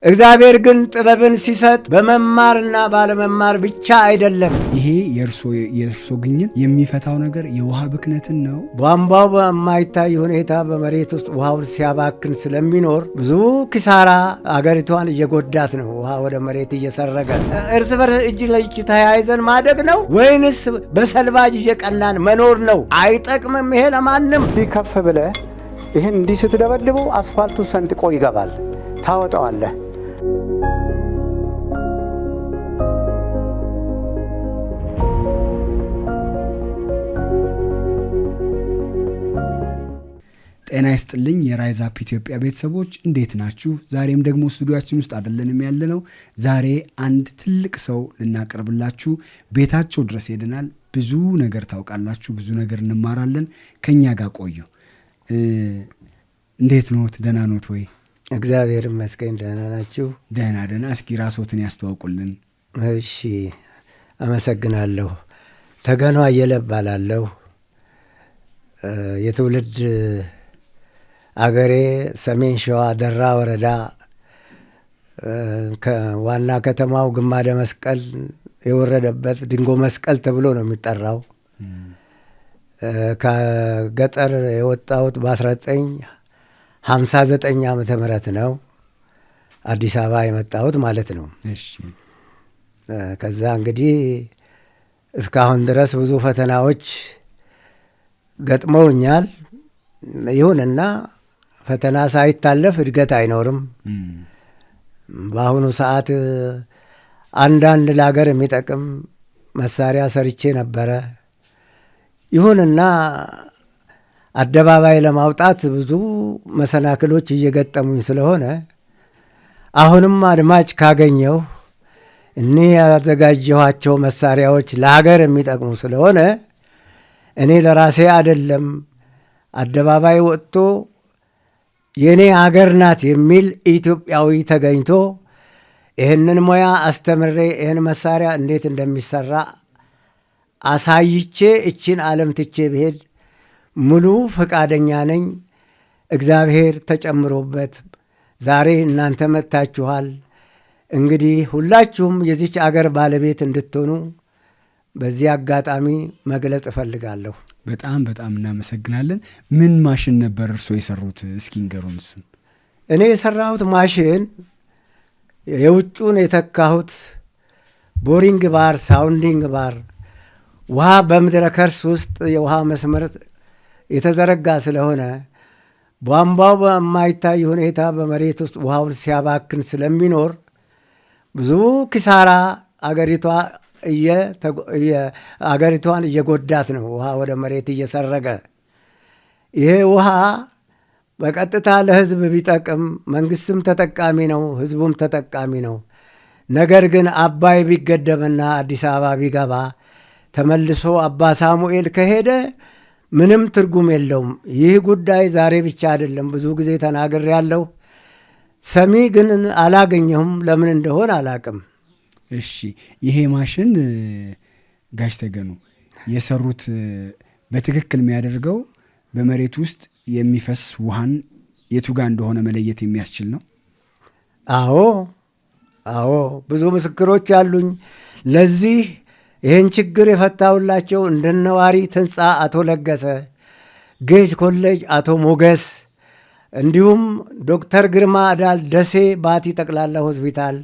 እግዚአብሔር ግን ጥበብን ሲሰጥ በመማርና ባለመማር ብቻ አይደለም። ይሄ የእርሶ ግኝት የሚፈታው ነገር የውሃ ብክነትን ነው። ቧንቧው በማይታይ ሁኔታ በመሬት ውስጥ ውሃውን ሲያባክን ስለሚኖር ብዙ ኪሳራ አገሪቷን እየጎዳት ነው። ውሃ ወደ መሬት እየሰረገ እርስ በርስ እጅ ለእጅ ተያይዘን ማደግ ነው ወይንስ በሰልባጅ እየቀናን መኖር ነው? አይጠቅምም። ይሄ ለማንም ከፍ ብለህ ይህን እንዲህ ስትደበድበው አስፋልቱ ሰንጥቆ ይገባል፣ ታወጣዋለህ። ጤና ይስጥልኝ የራይዝ አፕ ኢትዮጵያ ቤተሰቦች እንዴት ናችሁ? ዛሬም ደግሞ ስቱዲዮአችን ውስጥ አይደለንም ያለነው። ዛሬ አንድ ትልቅ ሰው ልናቀርብላችሁ ቤታቸው ድረስ ሄደናል። ብዙ ነገር ታውቃላችሁ፣ ብዙ ነገር እንማራለን። ከኛ ጋር ቆዩ። እንዴት ኖት? ደህና ኖት ወይ? እግዚአብሔር ይመስገን ደህና ናችሁ? ደህና። እስኪ ራስዎትን ያስተዋውቁልን። እሺ፣ አመሰግናለሁ። ተገኗ አየለ እባላለሁ። የትውልድ አገሬ ሰሜን ሸዋ ደራ ወረዳ ከዋና ከተማው ግማደ መስቀል የወረደበት ድንጎ መስቀል ተብሎ ነው የሚጠራው። ከገጠር የወጣሁት በ1959 ዓመተ ምህረት ነው። አዲስ አበባ የመጣሁት ማለት ነው። ከዛ እንግዲህ እስካሁን ድረስ ብዙ ፈተናዎች ገጥመውኛል። ይሁንና ፈተና ሳይታለፍ እድገት አይኖርም። በአሁኑ ሰዓት አንዳንድ ለሀገር የሚጠቅም መሳሪያ ሰርቼ ነበረ። ይሁንና አደባባይ ለማውጣት ብዙ መሰናክሎች እየገጠሙኝ ስለሆነ አሁንም አድማጭ ካገኘው እኒህ ያዘጋጀኋቸው መሳሪያዎች ለሀገር የሚጠቅሙ ስለሆነ እኔ ለራሴ አይደለም አደባባይ ወጥቶ የኔ አገር ናት የሚል ኢትዮጵያዊ ተገኝቶ ይህንን ሙያ አስተምሬ ይህን መሳሪያ እንዴት እንደሚሰራ አሳይቼ እችን ዓለም ትቼ ብሄድ ሙሉ ፈቃደኛ ነኝ። እግዚአብሔር ተጨምሮበት ዛሬ እናንተ መጥታችኋል። እንግዲህ ሁላችሁም የዚች አገር ባለቤት እንድትሆኑ በዚህ አጋጣሚ መግለጽ እፈልጋለሁ። በጣም እናመሰግናለን። ምን ማሽን ነበር እርስዎ የሰሩት? እስኪ ንገሩን። እኔ የሰራሁት ማሽን የውጩን የተካሁት ቦሪንግ ባር፣ ሳውንዲንግ ባር፣ ውሃ በምድረ ከርስ ውስጥ የውሃ መስመር የተዘረጋ ስለሆነ ቧንቧው በማይታይ ሁኔታ በመሬት ውስጥ ውሃውን ሲያባክን ስለሚኖር ብዙ ኪሳራ አገሪቷን እየጎዳት ነው። ውሃ ወደ መሬት እየሰረገ ይሄ ውሃ በቀጥታ ለሕዝብ ቢጠቅም መንግስትም ተጠቃሚ ነው፣ ሕዝቡም ተጠቃሚ ነው። ነገር ግን አባይ ቢገደብና አዲስ አበባ ቢገባ ተመልሶ አባ ሳሙኤል ከሄደ ምንም ትርጉም የለውም። ይህ ጉዳይ ዛሬ ብቻ አይደለም፣ ብዙ ጊዜ ተናግሬያለሁ። ሰሚ ግን አላገኘሁም። ለምን እንደሆነ አላቅም። እሺ፣ ይሄ ማሽን ጋሽ ተገኑ የሰሩት በትክክል የሚያደርገው በመሬት ውስጥ የሚፈስ ውሃን የቱ ጋር እንደሆነ መለየት የሚያስችል ነው? አዎ፣ ብዙ ምስክሮች አሉኝ። ለዚህ ይህን ችግር የፈታሁላቸው እንደነዋሪ ትንፃ አቶ ለገሰ፣ ጌጅ ኮሌጅ አቶ ሞገስ፣ እንዲሁም ዶክተር ግርማ አዳል ደሴ ባቲ ጠቅላላ ሆስፒታል፣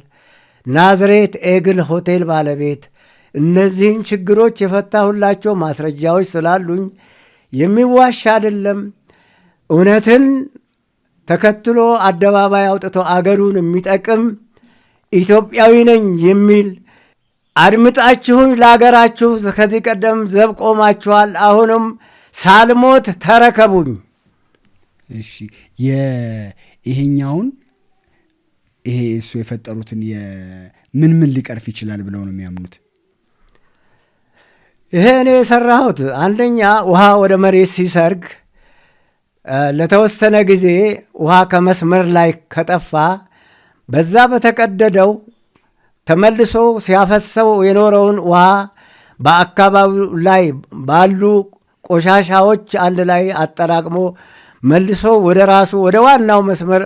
ናዝሬት ኤግል ሆቴል ባለቤት፣ እነዚህን ችግሮች የፈታሁላቸው ማስረጃዎች ስላሉኝ የሚዋሽ አይደለም። እውነትን ተከትሎ አደባባይ አውጥቶ አገሩን የሚጠቅም ኢትዮጵያዊ ነኝ የሚል አድምጣችሁኝ ለአገራችሁ ከዚህ ቀደም ዘብ ቆማችኋል። አሁንም ሳልሞት ተረከቡኝ። እሺ፣ ይሄኛውን ይሄ እሱ የፈጠሩትን ምን ሊቀርፍ ይችላል ብለው ነው የሚያምኑት? ይሄ እኔ የሰራሁት አንደኛ ውሃ ወደ መሬት ሲሰርግ ለተወሰነ ጊዜ ውሃ ከመስመር ላይ ከጠፋ በዛ በተቀደደው ተመልሶ ሲያፈሰው የኖረውን ውሃ በአካባቢው ላይ ባሉ ቆሻሻዎች አንድ ላይ አጠራቅሞ መልሶ ወደ ራሱ ወደ ዋናው መስመር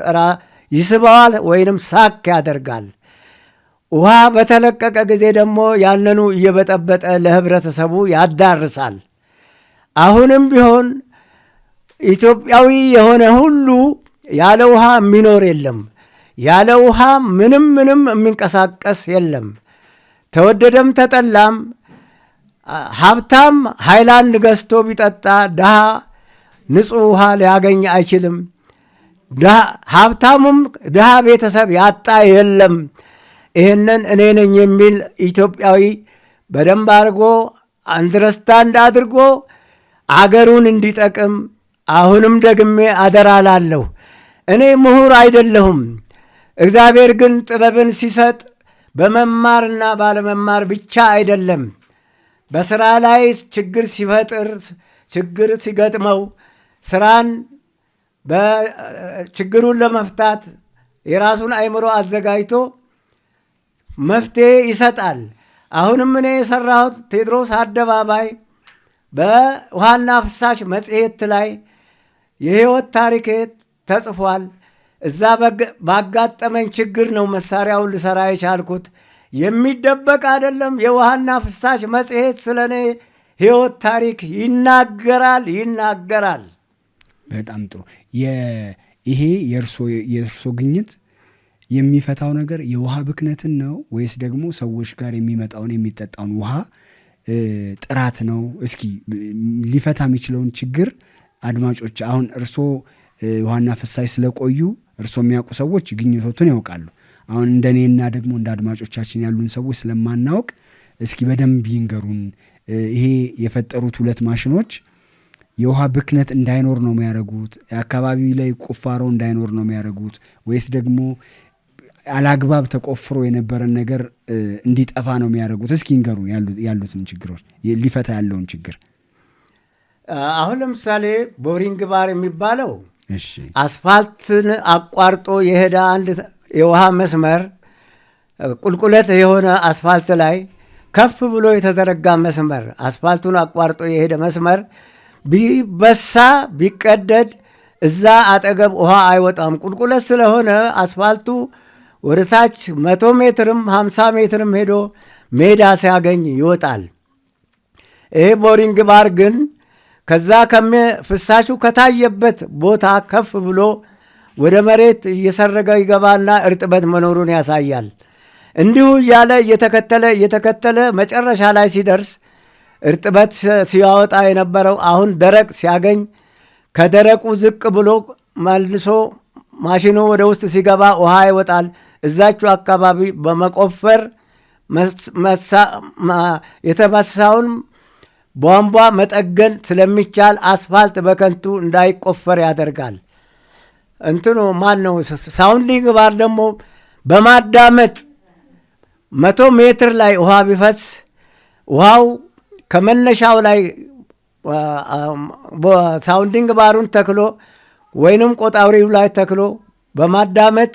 ይስበዋል ወይንም ሳክ ያደርጋል። ውሃ በተለቀቀ ጊዜ ደግሞ ያንኑ እየበጠበጠ ለህብረተሰቡ ያዳርሳል። አሁንም ቢሆን ኢትዮጵያዊ የሆነ ሁሉ ያለ ውሃ የሚኖር የለም። ያለ ውሃ ምንም የሚንቀሳቀስ የለም። ተወደደም ተጠላም ሀብታም ሃይላንድ ገዝቶ ቢጠጣ ድሃ ንጹሕ ውሃ ሊያገኝ አይችልም። ሀብታሙም ድሃ ቤተሰብ ያጣ የለም። ይህንን እኔ ነኝ የሚል ኢትዮጵያዊ በደንብ አድርጎ አንደርስታንድ አድርጎ አገሩን እንዲጠቅም አሁንም ደግሜ አደራ ላለሁ። እኔ ምሁር አይደለሁም። እግዚአብሔር ግን ጥበብን ሲሰጥ በመማርና ባለመማር ብቻ አይደለም። በስራ ላይ ችግር ሲፈጥር ችግር ሲገጥመው ስራን ችግሩን ለመፍታት የራሱን አእምሮ አዘጋጅቶ መፍትሄ ይሰጣል። አሁንም እኔ የሰራሁት ቴዎድሮስ አደባባይ በውሃና ፍሳሽ መጽሔት ላይ የህይወት ታሪኬ ተጽፏል። እዛ ባጋጠመኝ ችግር ነው መሳሪያውን ልሰራ የቻልኩት። የሚደበቅ አይደለም። የውሃና ፍሳሽ መጽሔት ስለ እኔ ህይወት ታሪክ ይናገራል። በጣም ጥሩ። ይሄ የእርሶ ግኝት የሚፈታው ነገር የውሃ ብክነትን ነው ወይስ ደግሞ ሰዎች ጋር የሚመጣውን የሚጠጣውን ውሃ ጥራት ነው? እስኪ ሊፈታ የሚችለውን ችግር አድማጮች፣ አሁን እርሶ ውሃና ፍሳሽ ስለቆዩ እርሶ የሚያውቁ ሰዎች ግኝቶቱን ያውቃሉ። አሁን እንደኔና ደግሞ እንደ አድማጮቻችን ያሉን ሰዎች ስለማናውቅ እስኪ በደንብ ይንገሩን። ይሄ የፈጠሩት 2 ማሽኖች የውሃ ብክነት እንዳይኖር ነው የሚያደርጉት? የአካባቢ ላይ ቁፋሮ እንዳይኖር ነው የሚያደርጉት? ወይስ ደግሞ አላግባብ ተቆፍሮ የነበረን ነገር እንዲጠፋ ነው የሚያደርጉት? እስኪ ይንገሩን ያሉትን ችግሮች፣ ሊፈታ ያለውን ችግር። አሁን ለምሳሌ ቦሪንግ ባር የሚባለው አስፋልትን አቋርጦ የሄደ አንድ የውሃ መስመር ቁልቁለት የሆነ አስፋልት ላይ ከፍ ብሎ የተዘረጋ መስመር፣ አስፋልቱን አቋርጦ የሄደ መስመር ቢበሳ ቢቀደድ እዛ አጠገብ ውሃ አይወጣም። ቁልቁለት ስለሆነ አስፋልቱ ወደ ታች 100 ሜትርም 50 ሜትርም ሄዶ ሜዳ ሲያገኝ ይወጣል። ይሄ ቦሪንግ ባር ግን ከዛ ፍሳሹ ከታየበት ቦታ ከፍ ብሎ ወደ መሬት እየሰረገ ይገባና እርጥበት መኖሩን ያሳያል። እንዲሁ እያለ እየተከተለ መጨረሻ ላይ ሲደርስ እርጥበት ሲያወጣ የነበረው አሁን ደረቅ ሲያገኝ ከደረቁ ዝቅ ብሎ መልሶ ማሽኑ ወደ ውስጥ ሲገባ ውሃ ይወጣል። እዛችሁ አካባቢ በመቆፈር የተበሳውን ቧንቧ መጠገን ስለሚቻል አስፋልት በከንቱ እንዳይቆፈር ያደርጋል። ሳውንዲንግ ባር ደግሞ በማዳመጥ 100 ሜትር ላይ ውሃ ቢፈስ ውሃው ከመነሻው ላይ ሳውንዲንግ ባሩን ተክሎ ወይንም ቆጣሪው ላይ ተክሎ በማዳመጥ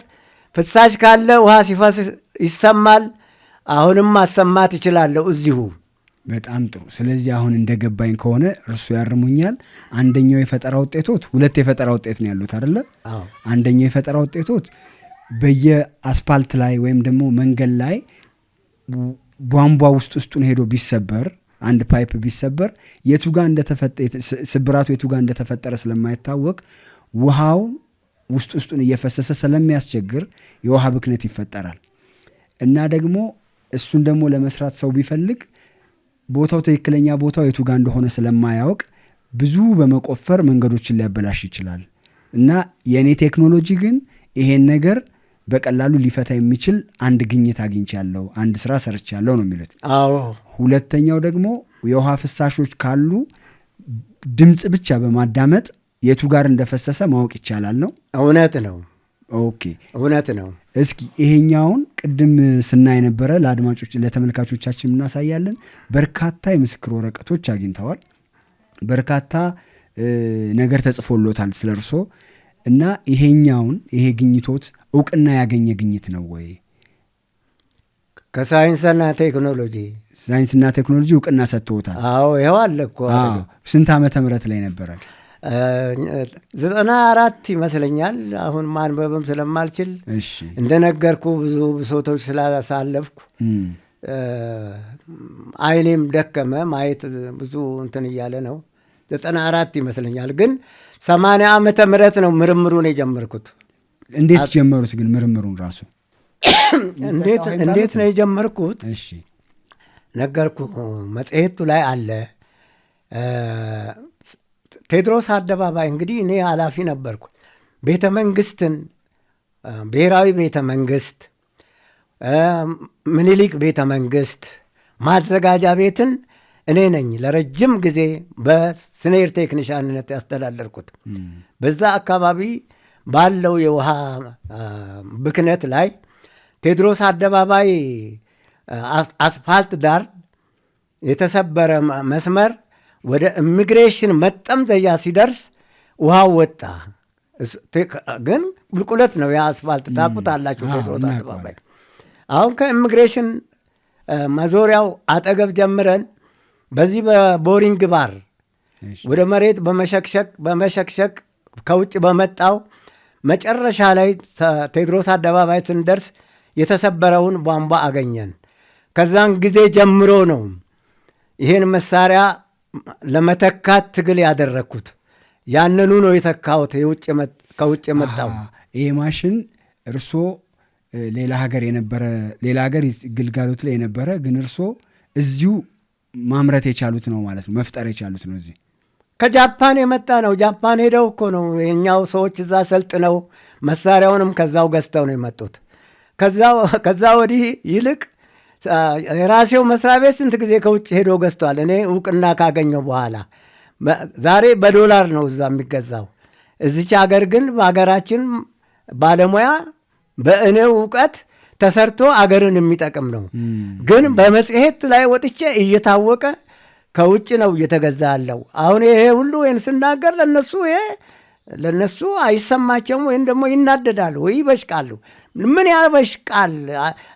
ፍሳሽ ካለ ውሃ ሲፈስ ይሰማል። አሁንም ማሰማት ይችላለሁ እዚሁ። በጣም ጥሩ። ስለዚህ አሁን እንደገባኝ ከሆነ እርሱ ያርሙኛል። አንደኛው የፈጠራ ውጤቶት 2 የፈጠራ ውጤት ነው ያሉት አይደለ? አንደኛው የፈጠራ ውጤቶት በየአስፓልት ላይ ወይም ደግሞ መንገድ ላይ ቧንቧ ውስጡን ሄዶ ቢሰበር፣ አንድ ፓይፕ ቢሰበር ስብራቱ የቱ ጋር እንደተፈጠረ ስለማይታወቅ ውሃው ውስጡን እየፈሰሰ ስለሚያስቸግር የውሃ ብክነት ይፈጠራል። እና ደግሞ እሱን ደግሞ ለመስራት ሰው ቢፈልግ ቦታው ትክክለኛ ቦታው የቱ ጋር እንደሆነ ስለማያውቅ ብዙ በመቆፈር መንገዶችን ሊያበላሽ ይችላል። እና የኔ ቴክኖሎጂ ግን ይሄን ነገር በቀላሉ ሊፈታ የሚችል አንድ ግኝት አግኝቻለሁ፣ አንድ ስራ ሰርቻለሁ ነው የሚሉት። አዎ። ሁለተኛው ደግሞ የውሃ ፍሳሾች ካሉ ድምፅ ብቻ በማዳመጥ የቱ ጋር እንደፈሰሰ ማወቅ ይቻላል ነው? እውነት ነው። ኦኬ፣ እውነት ነው። እስኪ ይሄኛውን ቅድም ስናይ ነበረ፣ ለአድማጮች ለተመልካቾቻችን እናሳያለን። በርካታ የምስክር ወረቀቶች አግኝተዋል። በርካታ ነገር ተጽፎሎታል ስለ እርሶ እና ይሄ ግኝቶት እውቅና ያገኘ ግኝት ነው ወይ? ከሳይንስና ቴክኖሎጂ እውቅና ሰጥቶታል? አዎ፣ ይኸው አለ እኮ። ስንት ዓመተ ምህረት ላይ ነበረ? 94 ይመስለኛል። አሁን ማንበብም ስለማልችል እንደነገርኩ ብዙ ብሶቶች ስላሳለፍኩ አይኔም ደከመ፣ ማየት ብዙ እንትን እያለ ነው። 94 ይመስለኛል። ግን 80 ዓመተ ምህረት ነው ምርምሩን የጀመርኩት። እንዴት ጀመሩት ግን ምርምሩን ራሱ? እንዴት ነው የጀመርኩት? ነገርኩ፣ መጽሔቱ ላይ አለ። ቴዎድሮስ አደባባይ እንግዲህ እኔ ኃላፊ ነበርኩ። ቤተ መንግስትን፣ ብሔራዊ ቤተ መንግስት፣ ምኒልክ ቤተ መንግስት፣ ማዘጋጃ ቤትን እኔ ነኝ ለረጅም ጊዜ በስኔር ቴክኒሻንነት ያስተዳደርኩት። በዛ አካባቢ ባለው የውሃ ብክነት ላይ ቴዎድሮስ አደባባይ አስፋልት ዳር የተሰበረ መስመር ወደ ኢሚግሬሽን መጠምዘያ ሲደርስ ውሃው ወጣ። ግን ቁልቁለት ነው የአስፋልት ታውቁታላችሁ። ቴዎድሮስ አደባባይ አሁን ከኢሚግሬሽን መዞሪያው አጠገብ ጀምረን በዚህ በቦሪንግ ባር ወደ መሬት በመሸክሸክ ከውጭ በመጣው መጨረሻ ላይ ቴዎድሮስ አደባባይ ስንደርስ የተሰበረውን ቧንቧ አገኘን። ከዛን ጊዜ ጀምሮ ነው ይህን መሳሪያ ለመተካት ትግል ያደረግኩት። ያንኑ ነው የተካሁት ከውጭ የመጣው ይሄ ማሽን። እርሶ ሌላ ሀገር ግልጋሎት ላይ የነበረ ግን እርሶ እዚሁ ማምረት የቻሉት ነው ማለት ነው፣ መፍጠር የቻሉት ነው። እዚህ ከጃፓን የመጣ ነው። ጃፓን ሄደው እኮ ነው የኛው ሰዎች እዛ ሰልጥነው መሳሪያውንም ከዛው ገዝተው ነው የመጡት። ከዛ ወዲህ ይልቅ የራሴው መስሪያ ቤት ስንት ጊዜ ከውጭ ሄዶ ገዝቷል። እኔ እውቅና ካገኘው በኋላ ዛሬ በዶላር ነው እዛ የሚገዛው። እዚች ሀገር ግን በሀገራችን ባለሙያ በእኔው እውቀት ተሰርቶ አገርን የሚጠቅም ነው። ግን በመጽሔት ላይ ወጥቼ እየታወቀ ከውጭ ነው እየተገዛ ያለው። አሁን ይሄ ሁሉ ወይን ስናገር ለነሱ አይሰማቸውም፣ ወይም ደግሞ ይናደዳሉ ወይ ይበሽቃሉ። ምን ያበሽቃል?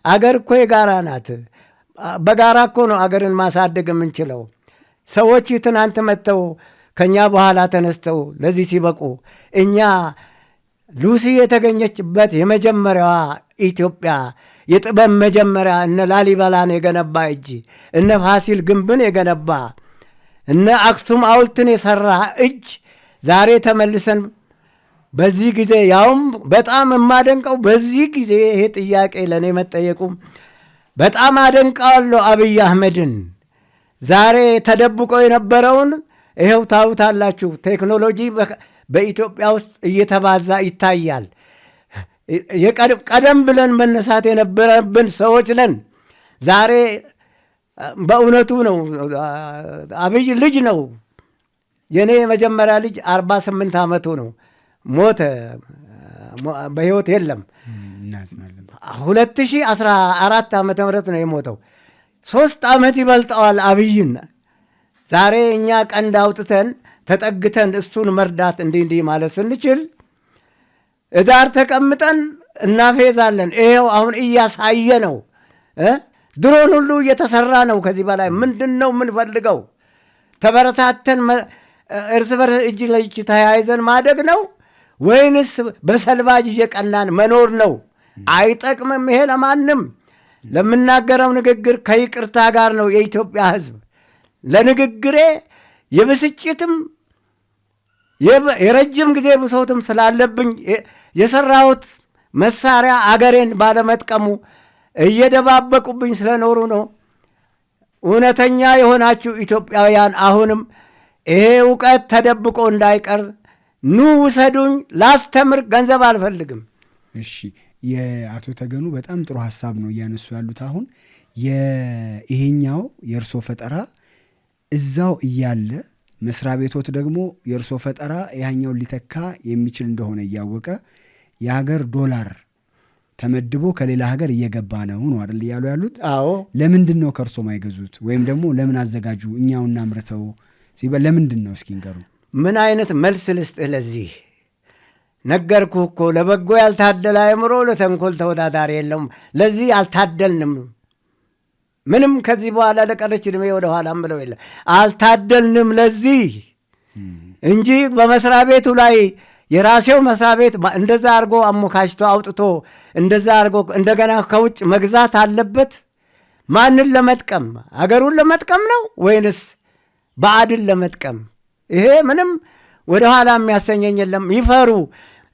አገር እኮ የጋራ ናት። በጋራ እኮ ነው አገርን ማሳደግ የምንችለው። ሰዎች ትናንት መጥተው ከኛ በኋላ ተነስተው ለዚህ ሲበቁ እኛ ሉሲ የተገኘችበት የመጀመሪያዋ ኢትዮጵያ የጥበብ መጀመሪያ እነ ላሊበላን የገነባ እጅ፣ እነ ፋሲል ግንብን የገነባ እነ አክሱም ሐውልትን የሠራ እጅ ዛሬ ተመልሰን በዚህ ጊዜ ያውም በጣም የማደንቀው በዚህ ጊዜ ይሄ ጥያቄ ለእኔ መጠየቁም በጣም አደንቀዋለሁ አብይ አህመድን። ዛሬ ተደብቆ የነበረውን ይኸው ታዩታላችሁ። ቴክኖሎጂ በኢትዮጵያ ውስጥ እየተባዛ ይታያል። ቀደም ብለን መነሳት የነበረብን ሰዎች ነን። ዛሬ በእውነቱ ነው። አብይ ልጅ ነው። የኔ የመጀመሪያ ልጅ 48 ዓመቱ ነው። ሞተ፣ በሕይወት የለም። 2014 ዓመተ ምህረት ነው የሞተው። 3 ዓመት ይበልጠዋል አብይን። ዛሬ እኛ ቀንድ አውጥተን ተጠግተን እሱን መርዳት እንዲህ ማለት ስንችል እዳር ተቀምጠን እናፌዛለን። ይሄው አሁን እያሳየ ነው። ድሮን ሁሉ እየተሰራ ነው። ከዚህ በላይ ምንድን ነው የምንፈልገው? ተበረታተን እርስ በርስ እጅ ለእጅ ተያይዘን ማደግ ነው ወይንስ በሰልባጅ እየቀናን መኖር ነው? አይጠቅምም። ይሄ ለማንም ለምናገረው ንግግር ከይቅርታ ጋር ነው። የኢትዮጵያ ሕዝብ ለንግግሬ የብስጭትም የረጅም ጊዜ ብሶትም ስላለብኝ የሰራሁት መሳሪያ አገሬን ባለመጥቀሙ እየደባበቁብኝ ስለኖሩ ነው። እውነተኛ የሆናችሁ ኢትዮጵያውያን አሁንም ይሄ እውቀት ተደብቆ እንዳይቀር ኑ ውሰዱኝ፣ ላስተምር፣ ገንዘብ አልፈልግም። እሺ፣ የአቶ ተገኑ በጣም ጥሩ ሀሳብ ነው እያነሱ ያሉት። አሁን ይሄኛው የእርሶ ፈጠራ እዛው እያለ መስሪያ ቤቶት ደግሞ የእርሶ ፈጠራ ያኛውን ሊተካ የሚችል እንደሆነ እያወቀ የሀገር ዶላር ተመድቦ ከሌላ ሀገር እየገባ ነው አይደል እያሉ ያሉት? አዎ። ለምንድን ነው ከእርሶ ማይገዙት? ወይም ደግሞ ለምን አዘጋጁ እኛው እናምርተው ሲባል ለምንድን ነው? እስኪ ንገሩ። ምን አይነት መልስ ልስጥህ ለዚህ? ነገርኩህ እኮ ለበጎ ያልታደለ አእምሮ ለተንኮል ተወዳዳሪ የለውም። ለዚህ አልታደልንም። ምንም ከዚህ በኋላ ለቀረች ዕድሜ ወደ ኋላም ብለው የለ አልታደልንም። ለዚህ እንጂ በመስሪያ ቤቱ ላይ የራሴው መስሪያ ቤት እንደዛ አድርጎ አሞካሽቶ አውጥቶ እንደዛ አድርጎ እንደገና ከውጭ መግዛት አለበት? ማንን ለመጥቀም? አገሩን ለመጥቀም ነው ወይንስ ባዕድን ለመጥቀም? ይሄ ምንም ወደኋላ የሚያሰኘኝ የለም። ይፈሩ።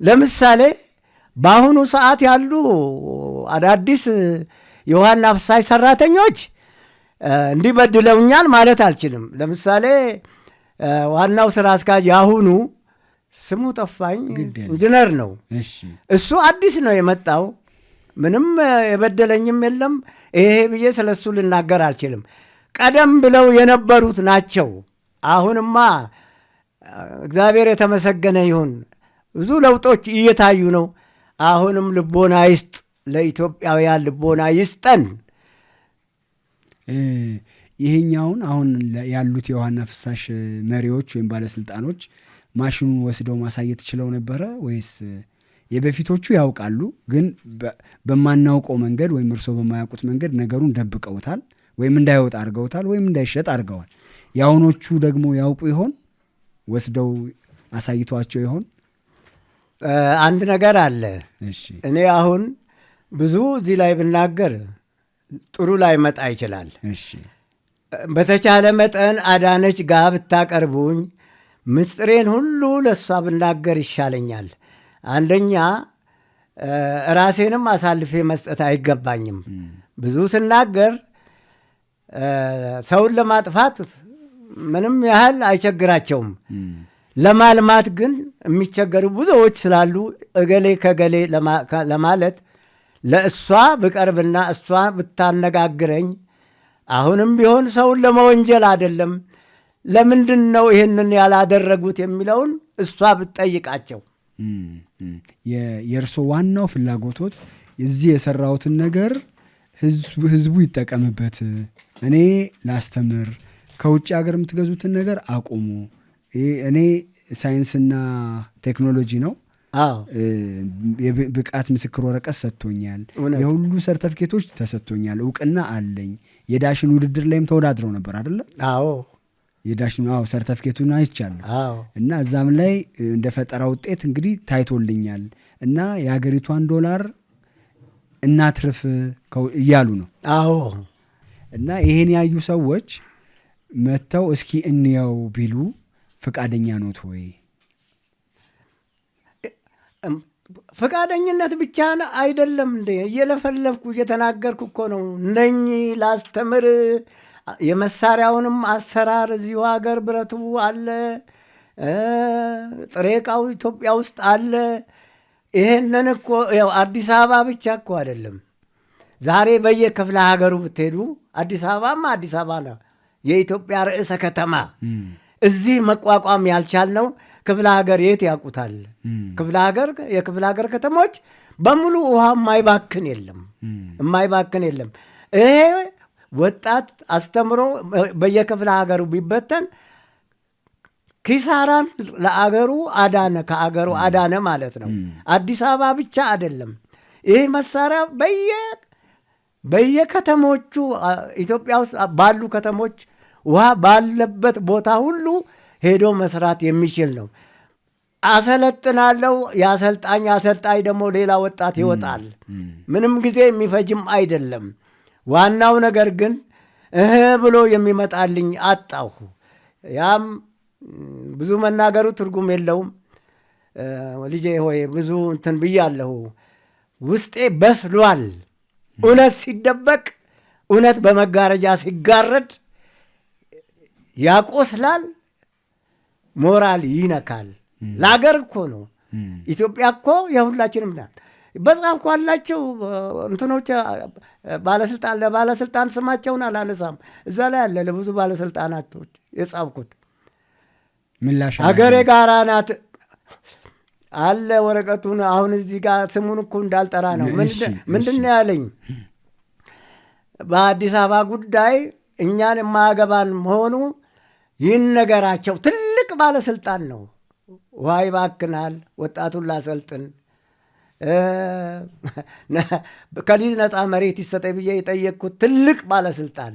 ለምሳሌ በአሁኑ ሰዓት ያሉ አዳዲስ የውሃና ፍሳሽ ሰራተኞች እንዲህ በድለውኛል ማለት አልችልም። ለምሳሌ ዋናው ስራ አስኪያጅ ያሁኑ ስሙ ጠፋኝ፣ ኢንጂነር ነው። እሱ አዲስ ነው የመጣው። ምንም የበደለኝም የለም። ይሄ ብዬ ስለሱ ልናገር አልችልም። ቀደም ብለው የነበሩት ናቸው። አሁንማ እግዚአብሔር የተመሰገነ ይሁን ብዙ ለውጦች እየታዩ ነው። አሁንም ልቦና ይስጥ፣ ለኢትዮጵያውያን ልቦና ይስጠን። ይሄኛውን አሁን ያሉት የውሃና ፍሳሽ መሪዎች ወይም ባለስልጣኖች ማሽኑን ወስደው ማሳየት ችለው ነበረ ወይስ የበፊቶቹ ያውቃሉ ግን በማናውቀው መንገድ ወይም እርሶ በማያውቁት መንገድ ነገሩን ደብቀውታል ወይም እንዳይወጣ አድርገውታል ወይም እንዳይሸጥ አድርገዋል? የአሁኖቹ ደግሞ ያውቁ ይሆን? ወስደው አሳይቷቸው ይሆን? አንድ ነገር አለ። እኔ አሁን ብዙ እዚህ ላይ ብናገር ጥሩ ላይ መጣ ይችላል። በተቻለ መጠን አዳነች ጋር ብታቀርቡኝ ምስጢሬን ሁሉ ለእሷ ብናገር ይሻለኛል። አንደኛ ራሴንም አሳልፌ መስጠት አይገባኝም። ብዙ ስናገር ሰውን ለማጥፋት ምንም ያህል አይቸግራቸውም። ለማልማት ግን የሚቸገሩ ብዙዎች ስላሉ እገሌ ከገሌ ለማለት ለእሷ ብቀርብና እሷ ብታነጋግረኝ፣ አሁንም ቢሆን ሰውን ለመወንጀል አይደለም፣ ለምንድን ነው ይህንን ያላደረጉት የሚለውን እሷ ብትጠይቃቸው። የእርሶ ዋናው ፍላጎቶት እዚህ የሰራሁትን ነገር ህዝቡ ይጠቀምበት፣ እኔ ላስተምር፣ ከውጭ ሀገር የምትገዙትን ነገር አቁሙ። እኔ ሳይንስና ቴክኖሎጂ ነው የብቃት ምስክር ወረቀት ሰጥቶኛል፣ የሁሉ ሰርተፊኬቶች ተሰጥቶኛል፣ እውቅና አለኝ። የዳሽን ውድድር ላይም ተወዳድረው ነበር አይደለ? አዎ የዳሽን ሰርተፊኬቱን አይቻለሁ። እና እዛም ላይ እንደ ፈጠራ ውጤት እንግዲህ ታይቶልኛል እና የሀገሪቷን ዶላር እናትርፍ እያሉ ነው። አዎ እና ይሄን ያዩ ሰዎች መጥተው እስኪ እንየው ቢሉ ፈቃደኛ ኖት ወይ? ፈቃደኝነት ብቻ አይደለም እንዴ? እየለፈለፍኩ እየተናገርኩ እኮ ነው። እነኚህ ላስተምር፣ የመሳሪያውንም አሰራር እዚሁ ሀገር ብረቱ አለ፣ ጥሬ ዕቃው ኢትዮጵያ ውስጥ አለ። ይሄንን እኮ ያው አዲስ አበባ ብቻ እኮ አይደለም። ዛሬ በየክፍለ ሀገሩ ብትሄዱ አዲስ አበባማ አዲስ አበባ ነው፣ የኢትዮጵያ ርዕሰ ከተማ። እዚህ መቋቋም ያልቻልነው ክፍለ ሀገር የት ያውቁታል? የክፍለ ሀገር ከተሞች በሙሉ ውሃ የማይባክን የለም። ይሄ ወጣት አስተምሮ በየክፍለ ሀገሩ ቢበተን ኪሳራን ለአገሩ አዳነ፣ ከአገሩ አዳነ ማለት ነው። አዲስ አበባ ብቻ አይደለም። ይህ መሳሪያ በየከተሞቹ ኢትዮጵያ ውስጥ ባሉ ከተሞች ውሃ ባለበት ቦታ ሁሉ ሄዶ መስራት የሚችል ነው። አሰለጥናለሁ፣ አሰልጣኝ ደግሞ ሌላ ወጣት ይወጣል። ምንም ጊዜ የሚፈጅም አይደለም። ዋናው ነገር ግን ብሎ የሚመጣልኝ አጣሁ። ያም ብዙ መናገሩ ትርጉም የለውም። ልጄ ሆይ ብዙ እንትን ብያለሁ። ውስጤ በስሏል። እውነት ሲደበቅ፣ እውነት በመጋረጃ ሲጋረድ ያቆስላል፣ ሞራል ይነካል። ለአገር እኮ ነው። ኢትዮጵያ እኮ የሁላችንም ናት። በጻፍኳላቸው እንትኖች ለባለስልጣን ስማቸውን አላነሳም። እዛ ላይ አለ ለብዙ ባለስልጣናቶች የጻፍኩት። ሀገሬ ጋራ ናት አለ ወረቀቱን። አሁን እዚህ ጋር ስሙን እኮ እንዳልጠራ ነው። ምንድን ነው ያለኝ? በአዲስ አበባ ጉዳይ እኛን የማያገባን መሆኑ ይነገራቸው። ትልቅ ባለስልጣን ነው። ውሃ ይባክናል፣ ወጣቱን ላሰልጥን፣ ከሊዝ ነፃ መሬት ይሰጠኝ ብዬ የጠየቅኩት ትልቅ ባለስልጣን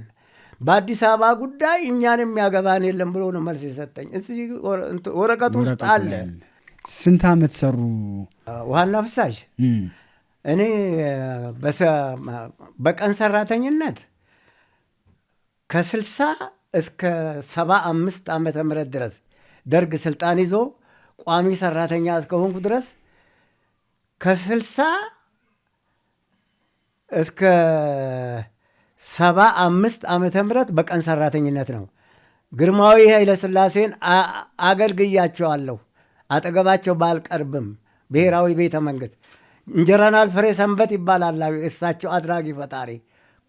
በአዲስ አበባ ጉዳይ እኛን የሚያገባን የለም ብሎ ነው መልስ የሰጠኝ። እዚህ ወረቀቱ ውስጥ አለ። ስንት ዓመት ሰሩ ውሃና ፍሳሽ? እኔ በቀን ሰራተኝነት ከ60 እስከ 75 ዓመተ ምህረት ድረስ ደርግ ስልጣን ይዞ ቋሚ ሰራተኛ እስከሆንኩ ድረስ ከ60 እስከ 75 ዓመተ ምህረት በቀን ሰራተኝነት ነው። ግርማዊ ኃይለ ሥላሴን አገልግያቸዋለሁ። አጠገባቸው ባልቀርብም ብሔራዊ ቤተ መንግሥት ጀነራል ፍሬ ሰንበት ይባላል እሳቸው አድራጊ ፈጣሪ፣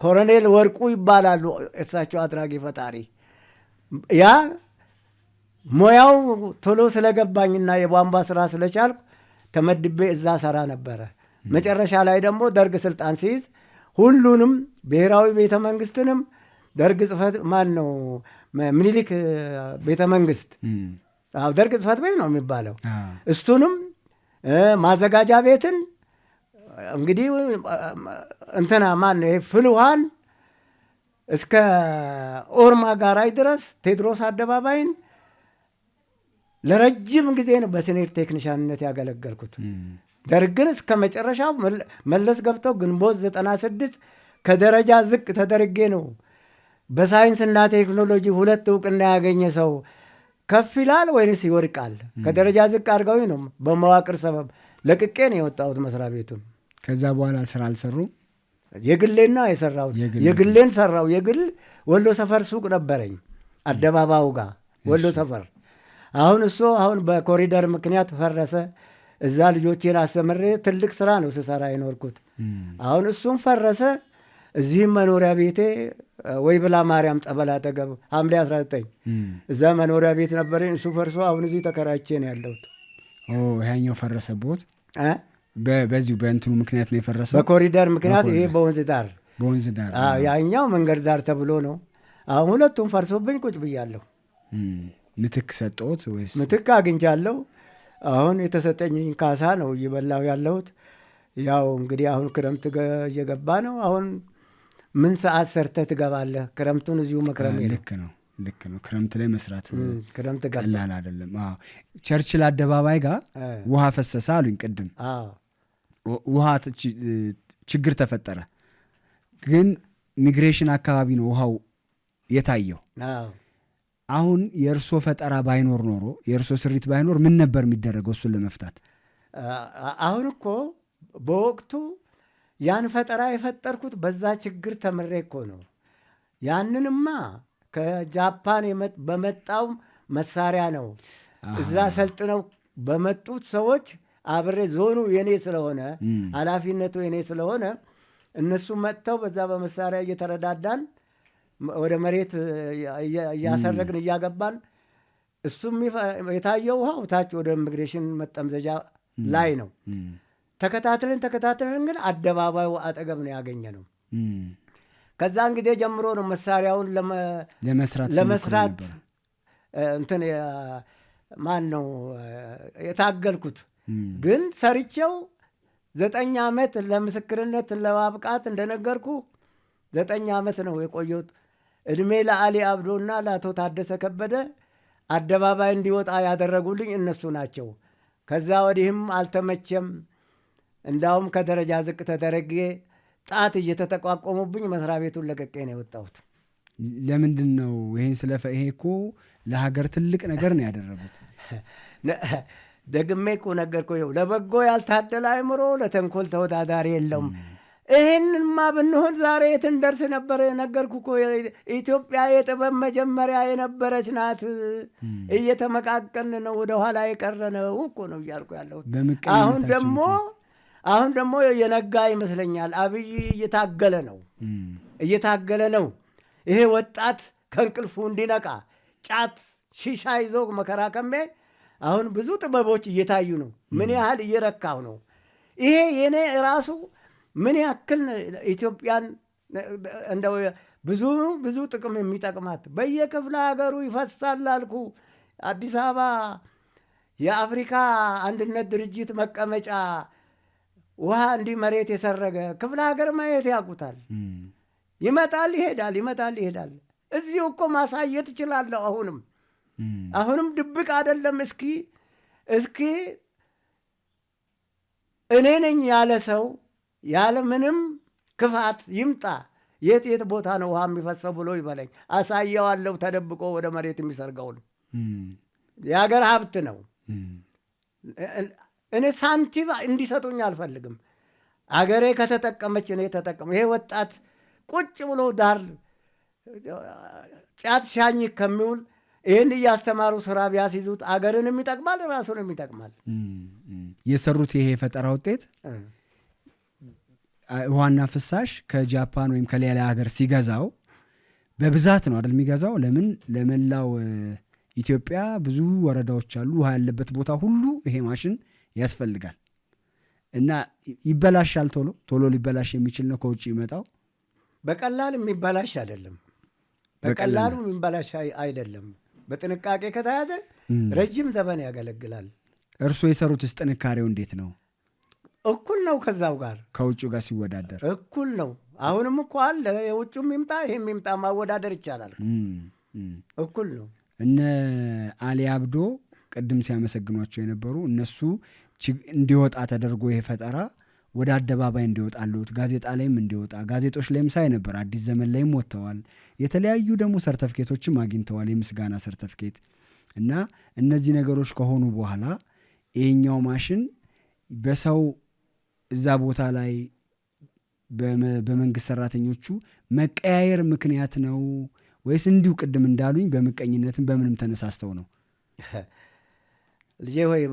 ኮሎኔል ወርቁ ይባላሉ እሳቸው አድራጊ ፈጣሪ። ያ ሙያው ቶሎ ስለገባኝና የቧንቧ ስራ ስለቻልኩ ተመድቤ እዛ ሰራ ነበረ። መጨረሻ ላይ ደግሞ ደርግ ስልጣን ሲይዝ ሁሉንም ብሔራዊ ቤተ መንግስትንም ደርግ ጽፈት ማን ነው ምኒልክ ቤተ መንግስት ደርግ ጽፈት ቤት ነው የሚባለው፣ እሱንም ማዘጋጃ ቤትን እንግዲህ እንትና ማን ነው ፍልውሃን እስከ ኦርማ ጋራይ ድረስ ቴዎድሮስ አደባባይን ለረጅም ጊዜ ነው በሲኒየር ቴክኒሻንነት ያገለገልኩት። ደርግን እስከ መጨረሻው መለስ ገብተው ግንቦት 96 ከደረጃ ዝቅ ተደርጌ ነው በሳይንስና ቴክኖሎጂ 2 እውቅና ያገኘ ሰው ከፍ ይላል ወይንስ ይወድቃል? ከደረጃ ዝቅ አድርገው ነው በመዋቅር ሰበብ ለቅቄ ነው የወጣሁት መስሪያ ቤቱን። ከዛ በኋላ ስራ አልሰሩ? የግሌና የሰራሁት የግሌን ሰራው። የግል ወሎ ሰፈር ሱቅ ነበረኝ አደባባዩ ጋር ወሎ ሰፈር። አሁን እሱ አሁን በኮሪደር ምክንያት ፈረሰ። እዛ ልጆቼን አስተምሬ ትልቅ ስራ ነው ስሰራ የኖርኩት። አሁን እሱም ፈረሰ። እዚህም መኖሪያ ቤቴ ወይ ብላ ማርያም ጠበል አጠገብ ሐምሌ 19 እዛ መኖሪያ ቤት ነበረኝ። እሱ ፈርሶ አሁን እዚህ ተከራይቼ ነው ያለሁት። ይሄኛው ፈረሰቦት? በዚሁ በእንትኑ ምክንያት ነው የፈረሰው? በኮሪደር ምክንያት። ይሄ በወንዝ ዳር ያኛው መንገድ ዳር ተብሎ ነው። አሁን ሁለቱም ፈርሶብኝ ቁጭ ብያለሁ። ምትክ ሰጠሁት ወይስ? ምትክ አግኝቻለሁ። አሁን የተሰጠኝን ካሳ ነው እየበላሁ ያለሁት። ያው እንግዲህ አሁን ክረምት እየገባ ነው። አሁን ምን ሰዓት ሰርተህ ትገባለህ? ክረምቱን እዚሁ መክረም ልክ ነው። ክረምት ላይ መስራት ቀላል አይደለም። ቸርችል አደባባይ ጋር ውሃ ፈሰሰ አሉኝ ቅድም። ውሃ ችግር ተፈጠረ፣ ግን ሚግሬሽን አካባቢ ነው ውሃው የታየው። አሁን የእርሶ ፈጠራ ባይኖር ኖሮ የእርሶ ስሪት ባይኖር ምን ነበር የሚደረገው እሱን ለመፍታት? አሁን እኮ በወቅቱ ያን ፈጠራ የፈጠርኩት በዛ ችግር ተምሬ እኮ ነው። ያንንማ ከጃፓን በመጣው መሳሪያ ነው። እዛ ሰልጥነው በመጡት ሰዎች አብሬ ዞኑ የኔ ስለሆነ ኃላፊነቱ የኔ ስለሆነ እነሱ መጥተው በዛ በመሳሪያ እየተረዳዳን ወደ መሬት እያሰረግን እያገባን እሱም የታየው ውሃው ታች ወደ ኢሚግሬሽን መጠምዘጃ ላይ ነው። ተከታትለን ግን አደባባዩ አጠገብ ነው ያገኘ ነው። ከዛን ጊዜ ጀምሮ ነው መሳሪያውን ለመስራት እንትን ማን ነው የታገልኩት። ግን ሰርቼው 9 ዓመት ለምስክርነት ለማብቃት እንደነገርኩ 9 ዓመት ነው የቆየሁት። እድሜ ለአሊ አብዶና ለአቶ ታደሰ ከበደ አደባባይ እንዲወጣ ያደረጉልኝ እነሱ ናቸው። ከዛ ወዲህም አልተመቸም። እንዳውም ከደረጃ ዝቅ ተደረጌ ጣት እየተጠቋቆሙብኝ መስሪያ ቤቱን ለቀቄ ነው የወጣሁት። ለምንድን ነው ይሄን ይሄ እኮ ለሀገር ትልቅ ነገር ነው ያደረጉት። ደግሜ እኮ ነገርኩህ። ይኸው ለበጎ ያልታደለ አእምሮ ለተንኮል ተወዳዳሪ የለውም። ይህንማ ብንሆን ዛሬ የት እንደርስ ነበር? ነገርኩህ እኮ ኢትዮጵያ የጥበብ መጀመሪያ የነበረች ናት። እየተመቃቀን ነው ወደኋላ የቀረነው እኮ ነው እያልኩ ያለሁት። አሁን ደግሞ የነጋ ይመስለኛል። አብይ እየታገለ ነው። ይሄ ወጣት ከእንቅልፉ እንዲነቃ ጫት ሺሻ ይዞ መከራ ከሜ አሁን ብዙ ጥበቦች እየታዩ ነው። ምን ያህል እየረካው ነው። ይሄ የኔ ራሱ ምን ያክል ኢትዮጵያን እንደው ብዙ ጥቅም የሚጠቅማት በየክፍለ ሀገሩ ይፈሳል አልኩ። አዲስ አበባ የአፍሪካ አንድነት ድርጅት መቀመጫ ውሃ እንዲህ መሬት የሰረገ ክፍለ ሀገር ማየት ያውቁታል። ይመጣል ይሄዳል። እዚሁ እኮ ማሳየት እችላለሁ። አሁንም ድብቅ አይደለም። እስኪ እኔ ነኝ ያለ ሰው ያለ ምንም ክፋት ይምጣ፣ የት ቦታ ነው ውሃ የሚፈሰው ብሎ ይበለኝ፣ አሳየዋለሁ። ተደብቆ ወደ መሬት የሚሰርገውን የአገር ሀብት ነው። እኔ ሳንቲም እንዲሰጡኝ አልፈልግም። አገሬ ከተጠቀመች እኔ ተጠቀመ። ይሄ ወጣት ቁጭ ብሎ ዳር ጫት ሻኝ ከሚውል ይህን እያስተማሩ ስራ ቢያስይዙት አገርንም ይጠቅማል፣ ራሱንም ይጠቅማል። የሰሩት ይሄ የፈጠራ ውጤት ውሃና ፍሳሽ ከጃፓን ወይም ከሌላ ሀገር ሲገዛው በብዛት ነው አይደል የሚገዛው? ለምን ለመላው ኢትዮጵያ ብዙ ወረዳዎች አሉ፣ ውሃ ያለበት ቦታ ሁሉ ይሄ ማሽን ያስፈልጋል እና ይበላሻል። ቶሎ ሊበላሽ የሚችል ነው ከውጭ ይመጣው። በቀላል የሚበላሽ አይደለም። በቀላሉ የሚበላሽ አይደለም። በጥንቃቄ ከተያዘ ረጅም ዘመን ያገለግላል። እርስዎ የሰሩትስ ጥንካሬው እንዴት ነው? እኩል ነው ከዛው ጋር ከውጭ ጋር ሲወዳደር እኩል ነው። አሁንም እኮ አለ፣ የውጭም ይምጣ ይሄም ይምጣ ማወዳደር ይቻላል። እኩል ነው። እነ አሊ አብዶ ቅድም ሲያመሰግኗቸው የነበሩ እነሱ እንዲወጣ ተደርጎ ይሄ ፈጠራ ወደ አደባባይ እንዲወጣሉት ጋዜጣ ላይም እንዲወጣ ጋዜጦች ላይም ሳይ ነበር። አዲስ ዘመን ላይም ወጥተዋል። የተለያዩ ደግሞ ሰርተፍኬቶችም አግኝተዋል፣ የምስጋና ሰርተፍኬት እና እነዚህ ነገሮች ከሆኑ በኋላ ይሄኛው ማሽን በሰው እዛ ቦታ ላይ በመንግስት ሰራተኞቹ መቀያየር ምክንያት ነው ወይስ እንዲሁ ቅድም እንዳሉኝ በምቀኝነትም በምንም ተነሳስተው ነው? ልጄ ሆይ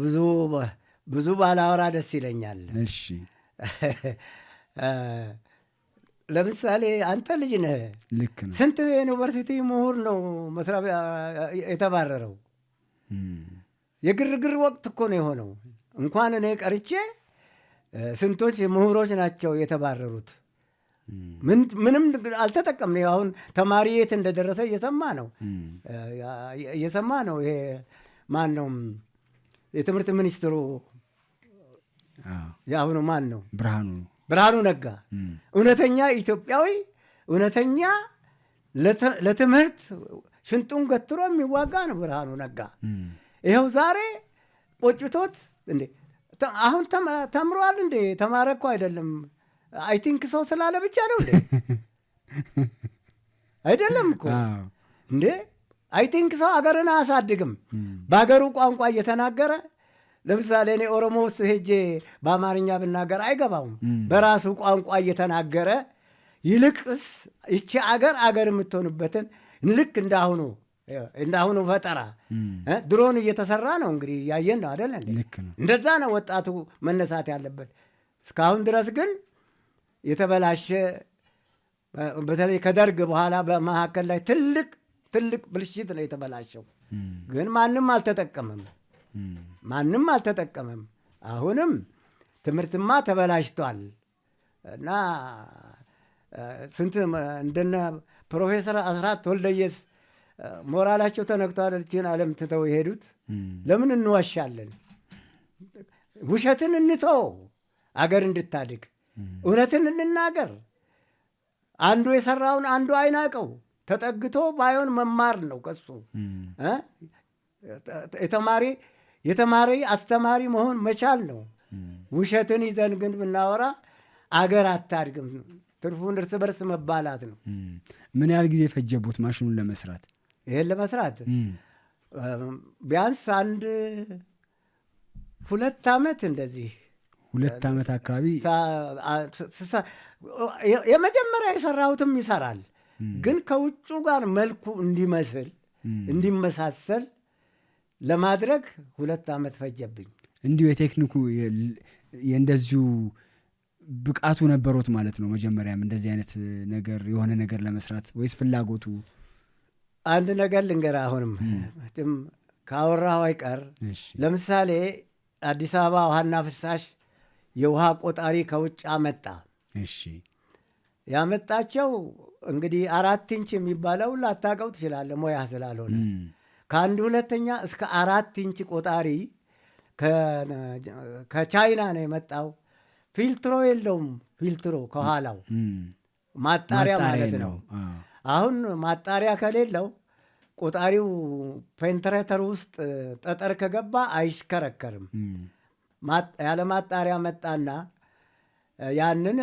ብዙ ባላወራ ደስ ይለኛል። እሺ ለምሳሌ አንተ ልጅ ነህ። ልክ ነው። ስንት ዩኒቨርሲቲ ምሁር ነው መስሪያ የተባረረው? የግርግር ወቅት እኮ ነው የሆነው። እንኳን እኔ ቀርቼ ስንቶች ምሁሮች ናቸው የተባረሩት። ምንም አልተጠቀምነው። አሁን ተማሪ የት እንደደረሰ እየሰማ ነው። ይሄ ማን ነው የትምህርት ሚኒስትሩ? የአሁኑ ማን ነው? ብርሃኑ ነጋ። እውነተኛ ኢትዮጵያዊ፣ እውነተኛ ለትምህርት ሽንጡን ገትሮ የሚዋጋ ነው ብርሃኑ ነጋ። ይኸው ዛሬ ቆጭቶት እንዴ አሁን ተምሯል እንዴ? ተማረ እኮ አይደለም። አይ ቲንክ ሰው ስላለ ብቻ ነው እንዴ? አይደለም እኮ እንዴ። አይ ቲንክ ሰው አገርን አያሳድግም። በአገሩ ቋንቋ እየተናገረ ለምሳሌ እኔ ኦሮሞ ውስጥ ሄጄ በአማርኛ ብናገር አይገባውም። በራሱ ቋንቋ እየተናገረ ይልቅስ ይቺ አገር የምትሆንበትን ልክ እንዳሁኑ ፈጠራ ድሮን እየተሰራ ነው እንግዲህ እያየን ነው አይደለ? እንደዛ ነው ወጣቱ መነሳት ያለበት። እስካሁን ድረስ ግን የተበላሸ በተለይ ከደርግ በኋላ በመካከል ላይ ትልቅ ብልሽት ነው የተበላሸው። ግን ማንም አልተጠቀመም። አሁንም ትምህርትማ ተበላሽቷል እና ስንት እንደነ ፕሮፌሰር አስራት ወልደየስ ሞራላቸው ተነክቷል። እችን ዓለም ትተው የሄዱት ለምን እንዋሻለን? ውሸትን እንተው፣ አገር እንድታድግ እውነትን እንናገር። አንዱ የሰራውን አንዱ አይናቀው። ተጠግቶ ባይሆን መማር ነው ከሱ የተማሪ አስተማሪ መሆን መቻል ነው። ውሸትን ይዘን ግን ብናወራ አገር አታድግም። ትርፉን እርስ በርስ መባላት ነው። ምን ያህል ጊዜ ፈጀቦት ማሽኑን ለመስራት? ይሄን ለመስራት ቢያንስ 2 ዓመት እንደዚህ 2 ዓመት አካባቢ። የመጀመሪያ የሰራሁትም ይሰራል፣ ግን ከውጩ ጋር መልኩ እንዲመሳሰል ለማድረግ 2 ዓመት ፈጀብኝ። እንዲሁ የቴክኒኩ እንደዚሁ ብቃቱ ነበሮት ማለት ነው? መጀመሪያም እንደዚህ አይነት ነገር የሆነ ነገር ለመስራት ወይስ ፍላጎቱ? አንድ ነገር ልንገርህ። አሁንም ካወራሁ አይቀር ለምሳሌ አዲስ አበባ ውሃና ፍሳሽ የውሃ ቆጣሪ ከውጭ አመጣ። እሺ ያመጣቸው እንግዲህ 4 ኢንች የሚባለው ላታውቀው ትችላለህ ሙያ ስላልሆነ። ከ1 2 እስከ 4 ኢንች ቆጣሪ ከቻይና ነው የመጣው። ፊልትሮ የለውም። ፊልትሮ ከኋላው ማጣሪያ ማለት ነው። አሁን ማጣሪያ ከሌለው ቆጣሪው ፔንትሬተር ውስጥ ጠጠር ከገባ አይሽከረከርም። ያለ ማጣሪያ መጣና ያንን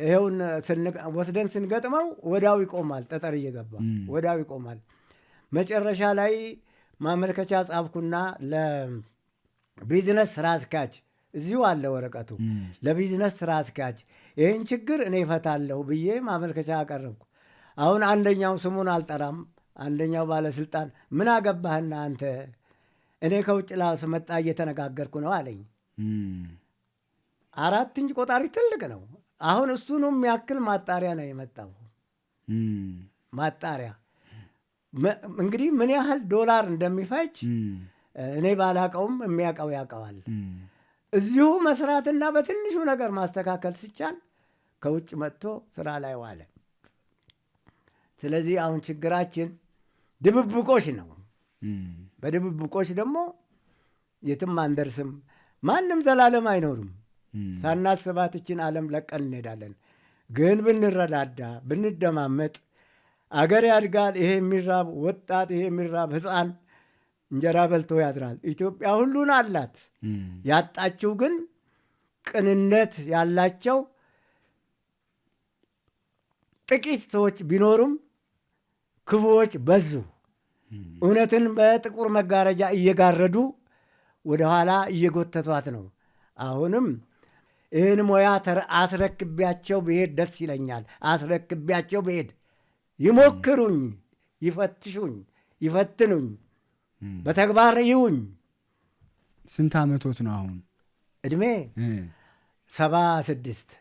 ይሄውን ወስደን ስንገጥመው ወዳው ይቆማል። ጠጠር እየገባ ወዳው ይቆማል። መጨረሻ ላይ ማመልከቻ ጻፍኩና ለቢዝነስ ስራ አስኪያጅ እዚሁ አለ ወረቀቱ። ለቢዝነስ ስራ አስኪያጅ ይህን ችግር እኔ እፈታለሁ ብዬ ማመልከቻ አቀረብኩ። አሁን አንደኛው ስሙን አልጠራም፣ አንደኛው ባለስልጣን ምን አገባህና አንተ፣ እኔ ከውጭ ላስመጣ እየተነጋገርኩ ነው አለኝ። 4 ኢንች ቆጣሪ ትልቅ ነው። አሁን እሱኑ የሚያክል ማጣሪያ ነው የመጣው። ማጣሪያ እንግዲህ ምን ያህል ዶላር እንደሚፈጅ እኔ ባላቀውም የሚያውቀው ያውቀዋል። እዚሁ መስራትና በትንሹ ነገር ማስተካከል ሲቻል ከውጭ መጥቶ ስራ ላይ ዋለ። ስለዚህ አሁን ችግራችን ድብብቆሽ ነው። በድብብቆሽ ደግሞ የትም አንደርስም። ማንም ዘላለም አይኖርም። ሳናስባት እችን ዓለም ለቀን እንሄዳለን። ግን ብንረዳዳ፣ ብንደማመጥ አገር ያድጋል። ይሄ የሚራብ ወጣት፣ ይሄ የሚራብ ሕፃን እንጀራ በልቶ ያድራል። ኢትዮጵያ ሁሉን አላት። ያጣችው ግን ቅንነት ያላቸው ጥቂት ሰዎች ቢኖሩም ክፉዎች በዙ። እውነትን በጥቁር መጋረጃ እየጋረዱ ወደኋላ እየጎተቷት ነው። አሁንም ይህን ሙያ አስረክቢያቸው ብሄድ ደስ ይለኛል። አስረክቢያቸው ብሄድ ይሞክሩኝ፣ ይፈትሹኝ፣ ይፈትኑኝ፣ በተግባር ይውኝ። ስንት ዓመቶት ነው አሁን? እድሜ 76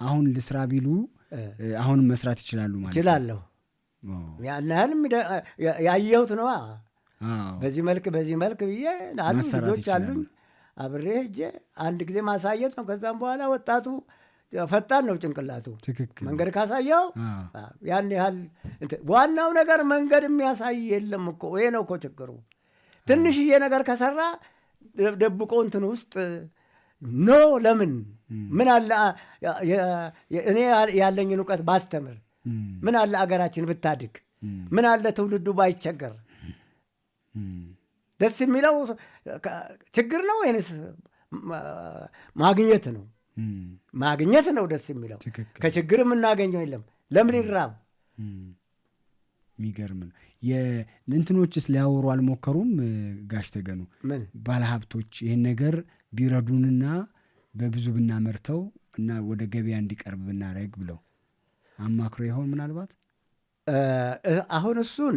አሁን ልስራ ቢሉ አሁን መስራት ይችላሉ ማለት? ይችላለሁ። ያን ያህል ያየሁት ነዋ። በዚህ መልክ ብዬ አሉ ልጆች አሉኝ። አብሬ ሄጄ አንድ ጊዜ ማሳየት ነው። ከዛም በኋላ ወጣቱ ፈጣን ነው ጭንቅላቱ። መንገድ ካሳየው ያን ያህል። ዋናው ነገር መንገድ የሚያሳይ የለም እኮ። ይሄ ነው እኮ ችግሩ። ትንሽዬ ነገር ከሰራ ደብቆ እንትን ውስጥ ኖ ለምን ምን አለ እኔ ያለኝን እውቀት ባስተምር፣ ምን አለ አገራችን ብታድግ፣ ምን አለ ትውልዱ ባይቸገር። ደስ የሚለው ችግር ነው ወይንስ ማግኘት ነው? ማግኘት ነው ደስ የሚለው። ከችግር የምናገኘው የለም። ለምን ይራብ? የሚገርም ነው። የልንትኖችስ ሊያወሩ አልሞከሩም? ጋሽ ተገኑ ባለሀብቶች ይህን ነገር ቢረዱንና በብዙ ብናመርተው እና ወደ ገበያ እንዲቀርብ ብናደርግ ብለው አማክሮ ይሆን? ምናልባት አሁን እሱን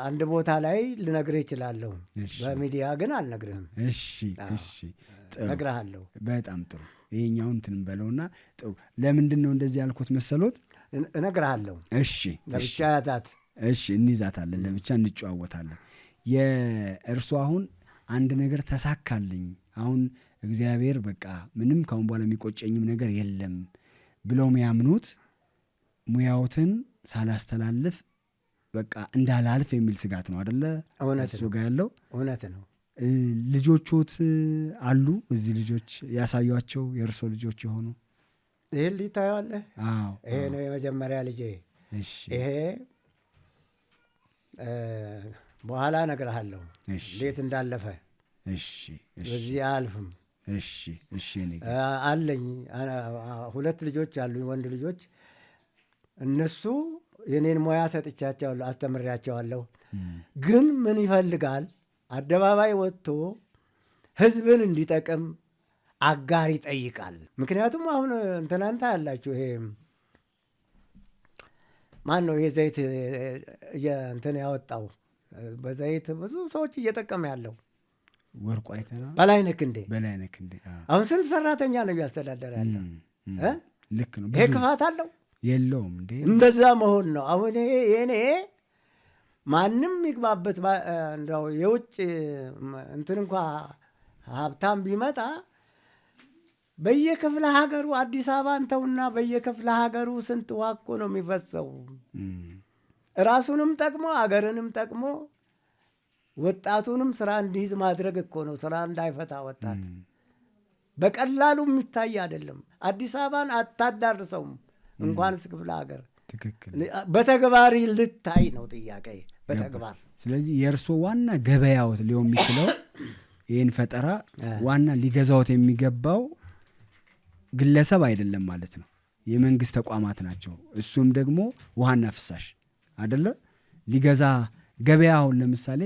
አንድ ቦታ ላይ ልነግርህ እችላለሁ። በሚዲያ ግን አልነግርህም። እሺ እነግርሃለሁ። በጣም ጥሩ። ይሄኛውን እንትን በለውና ጥሩ። ለምንድን ነው እንደዚህ ያልኩት መሰሎት? እነግርሃለሁ። እሺ ለብቻ ያዛት። እሺ እንይዛታለን፣ ለብቻ እንጨዋወታለን። የእርሱ አሁን አንድ ነገር ተሳካልኝ፣ አሁን እግዚአብሔር በቃ ምንም ካሁን በኋላ የሚቆጨኝም ነገር የለም ብለው የሚያምኑት ሙያዎትን ሳላስተላልፍ በቃ እንዳላልፍ የሚል ስጋት ነው አደለ? እሱ ጋር ያለው እውነት ነው። ልጆቹት አሉ እዚህ ልጆች ያሳዩቸው የእርሶ ልጆች የሆኑ? ይህን ልጅ ታየዋለህ? ይሄ ነው የመጀመሪያ ልጄ። ይሄ በኋላ እነግርሃለሁ እንዴት እንዳለፈ። በዚህ አያልፍም። አለኝ 2 ልጆች አሉኝ፣ ወንድ ልጆች። እነሱ የኔን ሙያ ሰጥቻቸዋለሁ፣ አስተምሬያቸዋለሁ። ግን ምን ይፈልጋል? አደባባይ ወጥቶ ህዝብን እንዲጠቅም አጋር ይጠይቃል። ምክንያቱም አሁን እንትናንታ ያላችሁ ይሄ ማን ነው ይሄ ዘይት እንትን ያወጣው? በዘይት ብዙ ሰዎች እየጠቀመ ያለው ወርቁ አይተና በላይነህ ክንዴ። አሁን ስንት ሰራተኛ ነው እያስተዳደረ ያለው? ልክ ነው። ይሄ ክፋት አለው የለውም እንዴ? እንደዛ መሆን ነው። አሁን ይሄ ማንም ይግባበት። እንደው የውጭ እንትን እንኳ ሀብታም ቢመጣ በየክፍለ ሀገሩ አዲስ አበባ እንተውና በየክፍለ ሀገሩ ስንት ዋቆ ነው የሚፈሰው። ራሱንም ጠቅሞ አገርንም ጠቅሞ ወጣቱንም ስራ እንዲይዝ ማድረግ እኮ ነው። ስራ እንዳይፈታ ወጣት በቀላሉ የሚታይ አይደለም። አዲስ አበባን አታዳርሰውም እንኳንስ ክፍለ ሀገር። ትክክል። በተግባር ልታይ ነው ጥያቄ፣ በተግባር። ስለዚህ የእርሶ ዋና ገበያዎት ሊሆን የሚችለው ይህን ፈጠራ ዋና ሊገዛዎት የሚገባው ግለሰብ አይደለም ማለት ነው፣ የመንግስት ተቋማት ናቸው። እሱም ደግሞ ውሃና ፍሳሽ አደለ ሊገዛ ገበያ። አሁን ለምሳሌ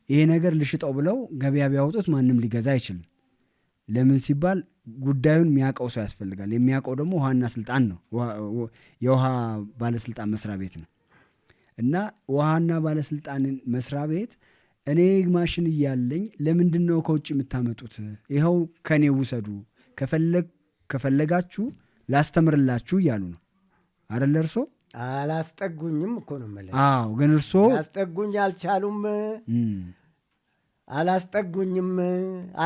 ይሄ ነገር ልሽጠው ብለው ገበያ ቢያወጡት ማንም ሊገዛ አይችልም። ለምን ሲባል ጉዳዩን የሚያውቀው ሰው ያስፈልጋል። የሚያውቀው ደግሞ ውሃና ስልጣን ነው፣ የውሃ ባለስልጣን መስሪያ ቤት ነው። እና ውሃና ባለስልጣን መስሪያ ቤት እኔ ማሽን እያለኝ ለምንድን ነው ከውጭ የምታመጡት? ይኸው ከኔ ውሰዱ፣ ከፈለጋችሁ ላስተምርላችሁ እያሉ ነው አደለ? እርሶ አላስጠጉኝም እኮ ነው የምልህ። አዎ፣ ግን እርሶ አላስጠጉኝ አልቻሉም፣ አላስጠጉኝም፣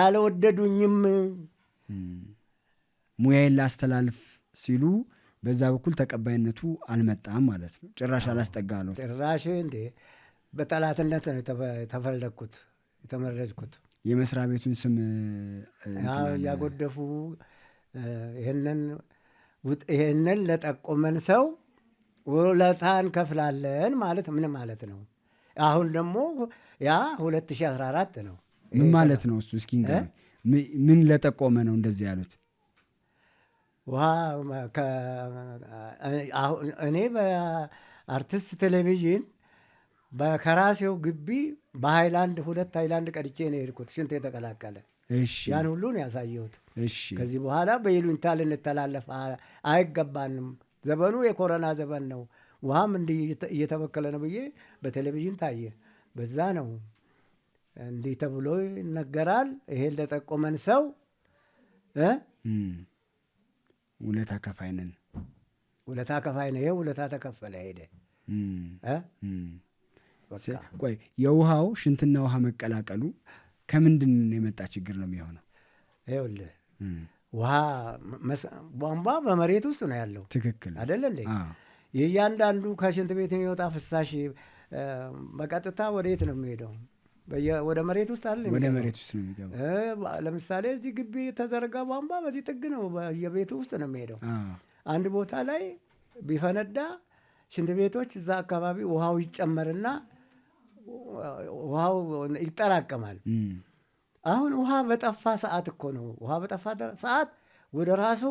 አልወደዱኝም። ሙያዬን ላስተላልፍ ሲሉ በዛ በኩል ተቀባይነቱ አልመጣም ማለት ነው። ጭራሽ አላስጠጋለሁ። ጭራሽ እንዴ በጠላትነት ነው የተፈለግኩት የተመረጥኩት። የመስሪያ ቤቱን ስም እያጎደፉ ይህንን ለጠቆመን ሰው ውለታ እንከፍላለን ማለት ምን ማለት ነው? አሁን ደግሞ ያ 2014 ነው። ምን ማለት ነው እሱ? እስኪ ምን ለጠቆመ ነው እንደዚህ ያሉት? እኔ በአርቲስት ቴሌቪዥን ከራሴው ግቢ በሃይላንድ 2 ሃይላንድ ቀድቼ ነው የሄድኩት፣ ሽንት የተቀላቀለ። ያን ሁሉ ነው ያሳየሁት። ከዚህ በኋላ በይሉኝታ ልንተላለፍ አይገባንም፣ ዘመኑ የኮሮና ዘመን ነው፣ ውሃም እንዲህ እየተበከለ ነው ብዬ በቴሌቪዥን ታየ። በዛ ነው እንዲህ ተብሎ ይነገራል። ይሄን ለጠቆመን ሰው ውለታ ከፋይ ነን። ውለታ ከፋይ ነው። ይሄ ውለታ ተከፈለ ሄደ። ቆይ የውሃው ሽንትና ውሃ መቀላቀሉ ከምንድን የመጣ ችግር ነው የሚሆነው? ይኸውልህ ውሃ ቧንቧ በመሬት ውስጥ ነው ያለው። ትክክል አይደለ እንዴ? የእያንዳንዱ ከሽንት ቤት የሚወጣ ፍሳሽ በቀጥታ ወዴት ነው የሚሄደው? ወደ መሬት ውስጥ አለ። ወደ መሬት ውስጥ ነው የሚገባው። ለምሳሌ እዚህ ግቢ የተዘረጋ ቧንቧ በዚህ ጥግ ነው፣ የቤቱ ውስጥ ነው የሚሄደው። አንድ ቦታ ላይ ቢፈነዳ ሽንት ቤቶች እዛ አካባቢ ውሃው ይጨመርና ውሃው ይጠራቀማል። አሁን ውሃ በጠፋ ሰዓት እኮ ነው፣ ውሃ በጠፋ ሰዓት ወደ ራሱ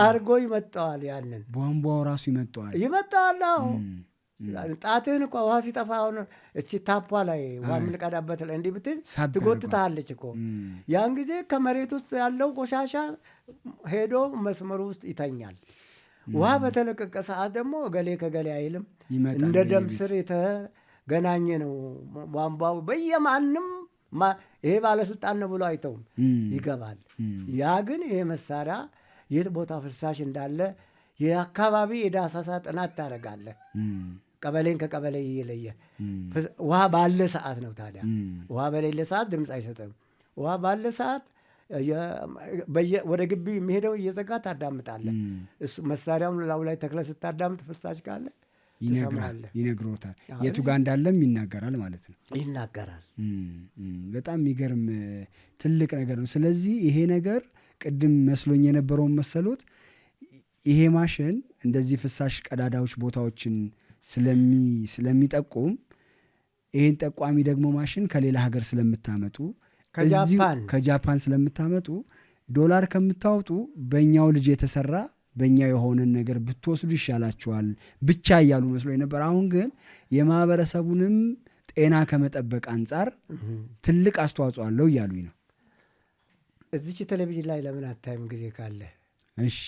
አርጎ ይመጣዋል። ያንን ቧንቧው ራሱ ይመጣዋል። አሁን ጣትህን እኮ ውሃ ሲጠፋ አሁን እቺ ታፓ ላይ ውሃ የምንቀዳበት ላይ እንዲህ ብትይዝ ትጎትታለች እኮ። ያን ጊዜ ከመሬት ውስጥ ያለው ቆሻሻ ሄዶ መስመሩ ውስጥ ይተኛል። ውሃ በተለቀቀ ሰዓት ደግሞ እገሌ ከገሌ አይልም፣ እንደ ደም ስር የተገናኘ ነው ቧንቧው። በየማንም ይሄ ባለስልጣን ነው ብሎ አይተውም፣ ይገባል። ያ ግን ይሄ መሳሪያ የት ቦታ ፍሳሽ እንዳለ የአካባቢ የዳሰሳ ጥናት ታደርጋለህ። ቀበሌን ከቀበሌ እየለየ ውሃ ባለ ሰዓት ነው። ታዲያ ውሃ በሌለ ሰዓት ድምፅ አይሰጥም። ውሃ ባለ ሰዓት ወደ ግቢ የሚሄደው እየዘጋ ታዳምጣለህ። እሱ መሳሪያውን ላዩ ላይ ተክለ ስታዳምጥ ፍሳሽ ካለ ይነግሮታል። የቱ ጋር እንዳለም ይናገራል ማለት ነው። ይናገራል። በጣም የሚገርም ትልቅ ነገር ነው። ስለዚህ ይሄ ነገር ቅድም መስሎኝ የነበረውን መሰሎት ይሄ ማሽን እንደዚህ ፍሳሽ ቀዳዳዎች ቦታዎችን ስለሚጠቁም ይህን ጠቋሚ ደግሞ ማሽን ከሌላ ሀገር ስለምታመጡ ከጃፓን ስለምታመጡ ዶላር ከምታወጡ በእኛው ልጅ የተሰራ በእኛው የሆነን ነገር ብትወስዱ ይሻላችኋል ብቻ እያሉ መስሎ ነበር። አሁን ግን የማህበረሰቡንም ጤና ከመጠበቅ አንጻር ትልቅ አስተዋጽኦ አለው እያሉኝ ነው። እዚች ቴሌቪዥን ላይ ለምን አታይም ጊዜ ካለ? እሺ፣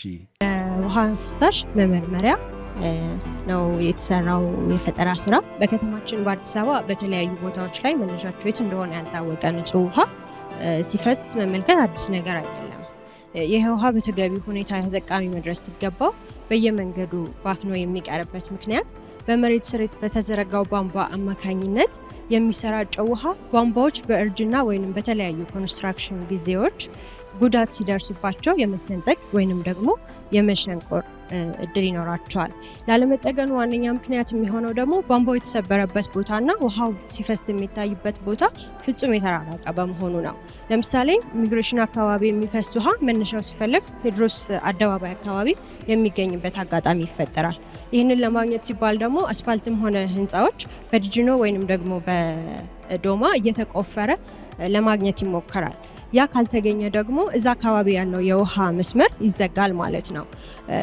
ውሃ ፍሳሽ መመርመሪያ ነው የተሰራው የፈጠራ ስራ። በከተማችን በአዲስ አበባ በተለያዩ ቦታዎች ላይ መነሻቸው የት እንደሆነ ያልታወቀ ንጹህ ውሃ ሲፈስ መመልከት አዲስ ነገር አይደለም። ይህ ውሃ በተገቢ ሁኔታ ተጠቃሚ መድረስ ሲገባው በየመንገዱ ባክኖ የሚቀርበት ምክንያት በመሬት ስር በተዘረጋው ቧንቧ አማካኝነት የሚሰራጨው ውሃ ቧንቧዎች በእርጅና ወይንም በተለያዩ ኮንስትራክሽን ጊዜዎች ጉዳት ሲደርስባቸው የመሰንጠቅ ወይንም ደግሞ የመሸንቆር እድል ይኖራቸዋል። ላለመጠገኑ ዋነኛ ምክንያት የሚሆነው ደግሞ ቧንቧው የተሰበረበት ቦታና ውሃው ሲፈስ የሚታይበት ቦታ ፍጹም የተራራቀ በመሆኑ ነው። ለምሳሌ ኢሚግሬሽን አካባቢ የሚፈስ ውሃ መነሻው ሲፈለግ ቴዎድሮስ አደባባይ አካባቢ የሚገኝበት አጋጣሚ ይፈጠራል። ይህንን ለማግኘት ሲባል ደግሞ አስፋልትም ሆነ ህንፃዎች በዲጂኖ ወይንም ደግሞ በዶማ እየተቆፈረ ለማግኘት ይሞከራል። ያ ካልተገኘ ደግሞ እዛ አካባቢ ያለው የውሃ መስመር ይዘጋል ማለት ነው።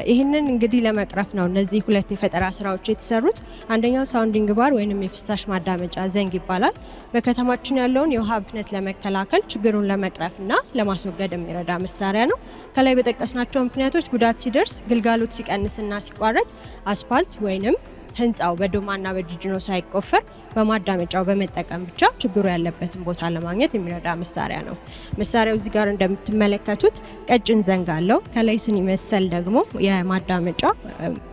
ይህንን እንግዲህ ለመቅረፍ ነው እነዚህ ሁለት የፈጠራ ስራዎች የተሰሩት። አንደኛው ሳውንዲንግ ባር ወይንም የፍሳሽ ማዳመጫ ዘንግ ይባላል። በከተማችን ያለውን የውሃ ብክነት ለመከላከል ችግሩን ለመቅረፍና ለማስወገድ የሚረዳ መሳሪያ ነው። ከላይ በጠቀስናቸው ምክንያቶች ጉዳት ሲደርስ፣ ግልጋሎት ሲቀንስና ሲቋረጥ አስፋልት ወይንም ህንፃው በዶማና በዲጂኖ ሳይቆፈር በማዳመጫው በመጠቀም ብቻ ችግሩ ያለበትን ቦታ ለማግኘት የሚረዳ መሳሪያ ነው። መሳሪያው እዚህ ጋር እንደምትመለከቱት ቀጭን ዘንግ አለው። ከላይ ስኒ መሰል ደግሞ የማዳመጫ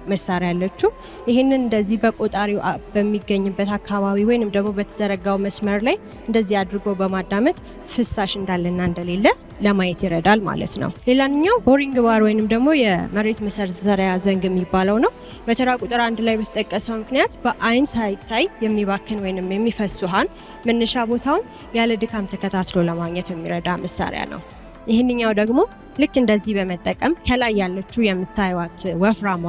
መሳሪያ አለችው። ይህንን እንደዚህ በቆጣሪው በሚገኝበት አካባቢ ወይንም ደግሞ በተዘረጋው መስመር ላይ እንደዚህ አድርጎ በማዳመጥ ፍሳሽ እንዳለና እንደሌለ ለማየት ይረዳል ማለት ነው። ሌላኛው ቦሪንግ ባር ወይንም ደግሞ የመሬት መሰርዘሪያ ዘንግ የሚባለው ነው። በተራ ቁጥር 1 ላይ በተጠቀሰው ምክንያት በአይን ሳይታይ የሚባክን ወይንም የሚፈስ ውሃን መነሻ ቦታውን ያለ ድካም ተከታትሎ ለማግኘት የሚረዳ መሳሪያ ነው። ይህንኛው ደግሞ ልክ እንደዚህ በመጠቀም ከላይ ያለችው የምታዩት ወፍራማ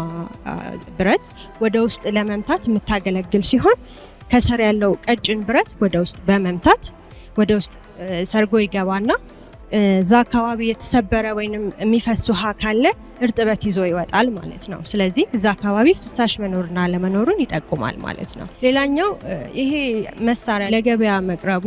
ብረት ወደ ውስጥ ለመምታት የምታገለግል ሲሆን ከስር ያለው ቀጭን ብረት ወደ ውስጥ በመምታት ወደ ውስጥ ሰርጎ ይገባና እዛ አካባቢ የተሰበረ ወይንም የሚፈስ ውሃ ካለ እርጥበት ይዞ ይወጣል ማለት ነው። ስለዚህ እዛ አካባቢ ፍሳሽ መኖርና ለመኖሩን ይጠቁማል ማለት ነው። ሌላኛው ይሄ መሳሪያ ለገበያ መቅረቡ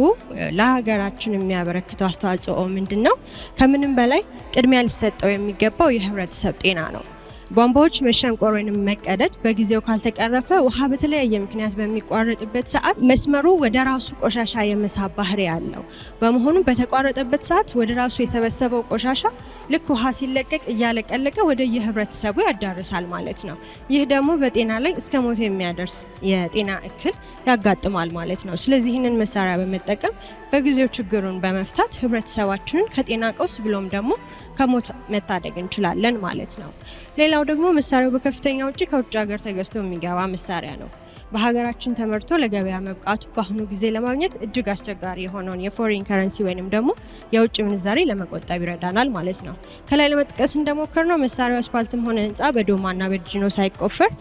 ለሀገራችን የሚያበረክተው አስተዋጽኦ ምንድነው? ከምንም በላይ ቅድሚያ ሊሰጠው የሚገባው የህብረተሰብ ጤና ነው። ቧንቧዎች መሸንቆር ወይንም መቀደድ በጊዜው ካልተቀረፈ ውሃ በተለያየ ምክንያት በሚቋረጥበት ሰዓት መስመሩ ወደ ራሱ ቆሻሻ የመሳብ ባህሪ ያለው በመሆኑ በተቋረጠበት ሰዓት ወደ ራሱ የሰበሰበው ቆሻሻ ልክ ውሃ ሲለቀቅ እያለቀለቀ ወደ የህብረተሰቡ ያዳርሳል ማለት ነው። ይህ ደግሞ በጤና ላይ እስከ ሞት የሚያደርስ የጤና እክል ያጋጥማል ማለት ነው። ስለዚህ ይህንን መሳሪያ በመጠቀም በጊዜው ችግሩን በመፍታት ህብረተሰባችንን ከጤና ቀውስ ብሎም ደግሞ ከሞት መታደግ እንችላለን ማለት ነው። ሌላው ደግሞ መሳሪያው በከፍተኛ ወጪ ከውጭ ሀገር ተገዝቶ የሚገባ መሳሪያ ነው። በሀገራችን ተመርቶ ለገበያ መብቃቱ በአሁኑ ጊዜ ለማግኘት እጅግ አስቸጋሪ የሆነውን የፎሪን ከረንሲ ወይንም ደግሞ የውጭ ምንዛሬ ለመቆጠብ ይረዳናል ማለት ነው። ከላይ ለመጥቀስ እንደሞከርነው መሳሪያው አስፋልትም ሆነ ህንፃ በዶማና በዲጂኖ ሳይቆፈር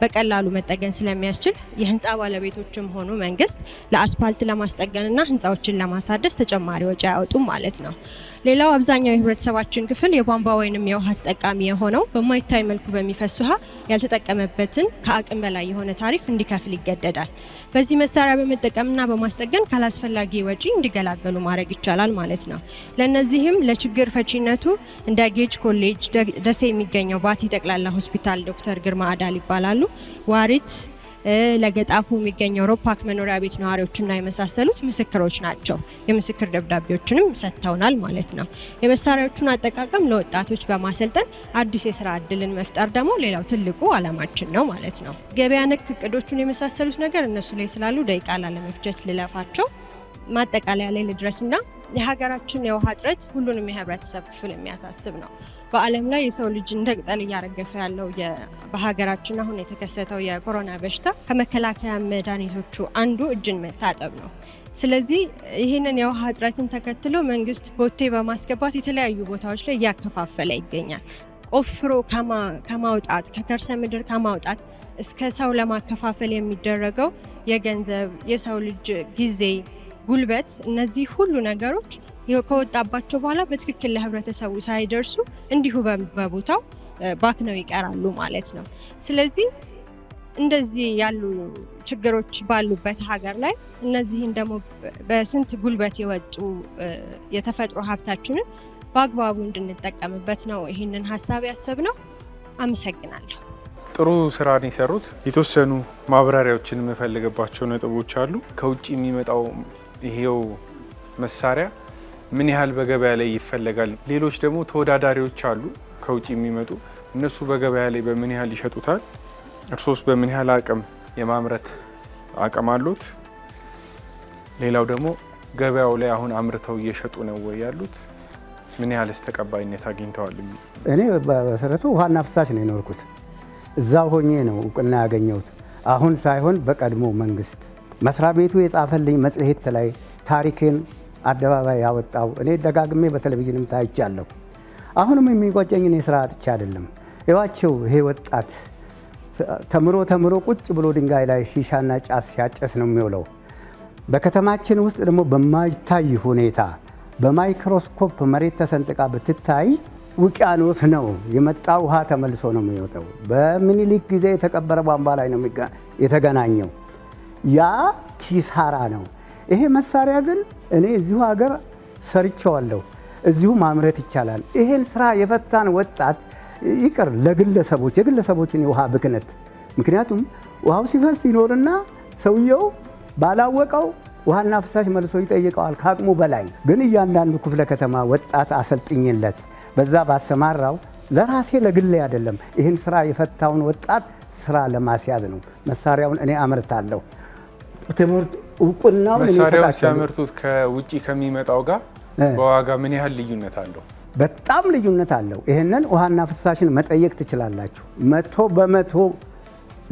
በቀላሉ መጠገን ስለሚያስችል የህንፃ ባለቤቶችም ሆኑ መንግስት ለአስፋልት ለማስጠገንና ህንፃዎችን ለማሳደስ ተጨማሪ ወጪ አያወጡም ማለት ነው። ሌላው አብዛኛው የህብረተሰባችን ክፍል የቧንቧ ወይንም የውሃ ተጠቃሚ የሆነው በማይታይ መልኩ በሚፈስ ውሃ ያልተጠቀመበትን ከአቅም በላይ የሆነ ታሪፍ እንዲከፍል ይገደዳል። በዚህ መሳሪያ በመጠቀምና በማስጠገን ካላስፈላጊ ወጪ እንዲገላገሉ ማድረግ ይቻላል ማለት ነው። ለነዚህም ለችግር ፈቺነቱ እንደ ጌጅ ኮሌጅ፣ ደሴ የሚገኘው ባቲ ጠቅላላ ሆስፒታል ዶክተር ግርማ አዳል ይባላሉ። ዋሪት ለገጣፉ የሚገኘው ሮፓክ መኖሪያ ቤት ነዋሪዎችና የመሳሰሉት ምስክሮች ናቸው። የምስክር ደብዳቤዎችንም ሰጥተውናል ማለት ነው። የመሳሪያዎቹን አጠቃቀም ለወጣቶች በማሰልጠን አዲስ የስራ እድልን መፍጠር ደግሞ ሌላው ትልቁ አላማችን ነው ማለት ነው። ገበያ ነክ እቅዶቹን የመሳሰሉት ነገር እነሱ ላይ ስላሉ ደቂቃ ላለመፍጀት ልለፋቸው። ማጠቃለያ ላይ ልድረስና የሀገራችን የውሃ እጥረት ሁሉንም የህብረተሰብ ክፍል የሚያሳስብ ነው። በዓለም ላይ የሰው ልጅ እንደ ቅጠል እያረገፈ ያለው በሀገራችን አሁን የተከሰተው የኮሮና በሽታ ከመከላከያ መድኃኒቶቹ አንዱ እጅን መታጠብ ነው። ስለዚህ ይህንን የውሃ እጥረትን ተከትሎ መንግስት ቦቴ በማስገባት የተለያዩ ቦታዎች ላይ እያከፋፈለ ይገኛል። ቆፍሮ ከማውጣት ከከርሰ ምድር ከማውጣት እስከ ሰው ለማከፋፈል የሚደረገው የገንዘብ፣ የሰው ልጅ ጊዜ፣ ጉልበት እነዚህ ሁሉ ነገሮች ከወጣባቸው በኋላ በትክክል ለህብረተሰቡ ሳይደርሱ እንዲሁ በቦታው ባክነው ይቀራሉ ማለት ነው። ስለዚህ እንደዚህ ያሉ ችግሮች ባሉበት ሀገር ላይ እነዚህን ደግሞ በስንት ጉልበት የወጡ የተፈጥሮ ሀብታችንን በአግባቡ እንድንጠቀምበት ነው ይህንን ሀሳብ ያሰብነው። አመሰግናለሁ። ጥሩ ስራን የሰሩት። የተወሰኑ ማብራሪያዎችን የምፈልግባቸው ነጥቦች አሉ። ከውጭ የሚመጣው ይሄው መሳሪያ ምን ያህል በገበያ ላይ ይፈለጋል? ሌሎች ደግሞ ተወዳዳሪዎች አሉ ከውጭ የሚመጡ እነሱ በገበያ ላይ በምን ያህል ይሸጡታል? እርሶስ በምን ያህል አቅም የማምረት አቅም አሉት? ሌላው ደግሞ ገበያው ላይ አሁን አምርተው እየሸጡ ነው ወይ ያሉት? ምን ያህልስ ተቀባይነት አግኝተዋል? እኔ በመሰረቱ ውሃና ፍሳሽ ነው የኖርኩት። እዛው ሆኜ ነው እውቅና ያገኘሁት። አሁን ሳይሆን በቀድሞ መንግስት መስሪያ ቤቱ የጻፈልኝ መጽሔት ላይ ታሪኬን አደባባይ ያወጣው እኔ ደጋግሜ በቴሌቪዥንም ታይቻለሁ። አሁንም የሚቆጨኝ እኔ ስራ አጥቼ አይደለም። ይዋቸው ይሄ ወጣት ተምሮ ቁጭ ብሎ ድንጋይ ላይ ሺሻና ጫስ ሲያጨስ ነው የሚውለው። በከተማችን ውስጥ ደግሞ በማይታይ ሁኔታ በማይክሮስኮፕ መሬት ተሰንጥቃ ብትታይ ውቅያኖስ ነው የመጣ ውሃ ተመልሶ ነው የሚወጣው። በምኒልክ ጊዜ የተቀበረ ቧንቧ ላይ ነው የተገናኘው። ያ ኪሳራ ነው። ይሄ መሳሪያ ግን እኔ እዚሁ ሀገር ሰርቼዋለሁ። እዚሁ ማምረት ይቻላል። ይሄን ስራ የፈታን ወጣት ይቅር ለግለሰቦች የግለሰቦችን የውሃ ብክነት። ምክንያቱም ውሃው ሲፈስ ይኖርና ሰውየው ባላወቀው ውሃና ፍሳሽ መልሶ ይጠይቀዋል ከአቅሙ በላይ። ግን እያንዳንዱ ክፍለ ከተማ ወጣት አሰልጥኝለት በዛ ባሰማራው ለራሴ ለግሌ አይደለም። ይህን ስራ የፈታውን ወጣት ስራ ለማስያዝ ነው። መሳሪያውን እኔ አመርታለሁ። ትምህርት እውቅናው መሳሪያውን ሲያመርቱት ከውጪ ከሚመጣው ጋር በዋጋ ምን ያህል ልዩነት አለው? በጣም ልዩነት አለው። ይህንን ውሃና ፍሳሽን መጠየቅ ትችላላችሁ። 100%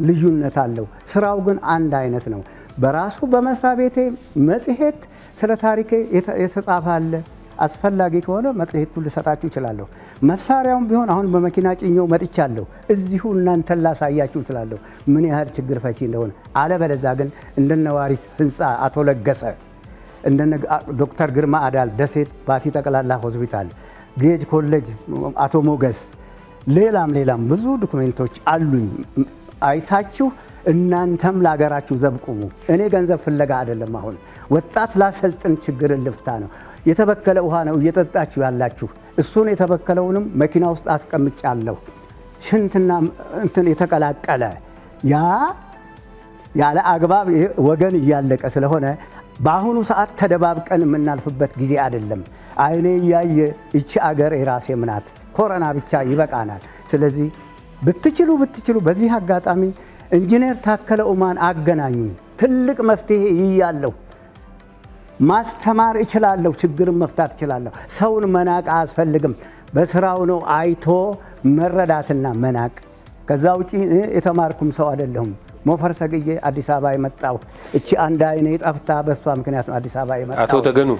ልዩነት አለው። ስራው ግን አንድ አይነት ነው። በራሱ በመስሪያ ቤቴ መጽሔት ስለ ታሪኬ የተጻፈ አለ። አስፈላጊ ከሆነ መጽሔቱን ልሰጣችሁ እችላለሁ። መሳሪያውም ቢሆን አሁን በመኪና ጭኜው መጥቻለሁ። እዚሁ እናንተን ላሳያችሁ እችላለሁ ምን ያህል ችግር ፈቺ እንደሆነ። አለበለዛ ግን እንደነ ዋሪት ህንፃ አቶ ለገሰ፣ እንደነ ዶክተር ግርማ አዳል ደሴት ባቲ ጠቅላላ ሆስፒታል፣ ጌጅ ኮሌጅ አቶ ሞገስ፣ ሌላም ብዙ ዶክሜንቶች አሉኝ። አይታችሁ እናንተም ለሀገራችሁ ዘብ ቁሙ። እኔ ገንዘብ ፍለጋ አይደለም። አሁን ወጣት ላሰልጥን፣ ችግርን ልፍታ ነው። የተበከለ ውሃ ነው እየጠጣችሁ ያላችሁ። እሱን የተበከለውንም መኪና ውስጥ አስቀምጫለሁ። ሽንትና እንትን የተቀላቀለ ያ ያለ አግባብ ወገን እያለቀ ስለሆነ በአሁኑ ሰዓት ተደባብቀን የምናልፍበት ጊዜ አይደለም። አይኔ እያየ እቺ አገር የራሴ ምናት ኮሮና ብቻ ይበቃናል። ስለዚህ ብትችሉ በዚህ አጋጣሚ ኢንጂነር ታከለ ኡማን አገናኙ። ትልቅ መፍትሄ ይያለሁ። ማስተማር እችላለሁ። ችግርን መፍታት እችላለሁ። ሰውን መናቅ አያስፈልግም። በስራው ነው አይቶ መረዳትና መናቅ። ከዛ ውጪ የተማርኩም ሰው አይደለሁም። ሞፈር ሰግዬ አዲስ አበባ የመጣው እቺ አንድ አይኔ ጠፍታ በሷ ምክንያት ነው አዲስ አበባ የመጣው። አቶ ተገኑ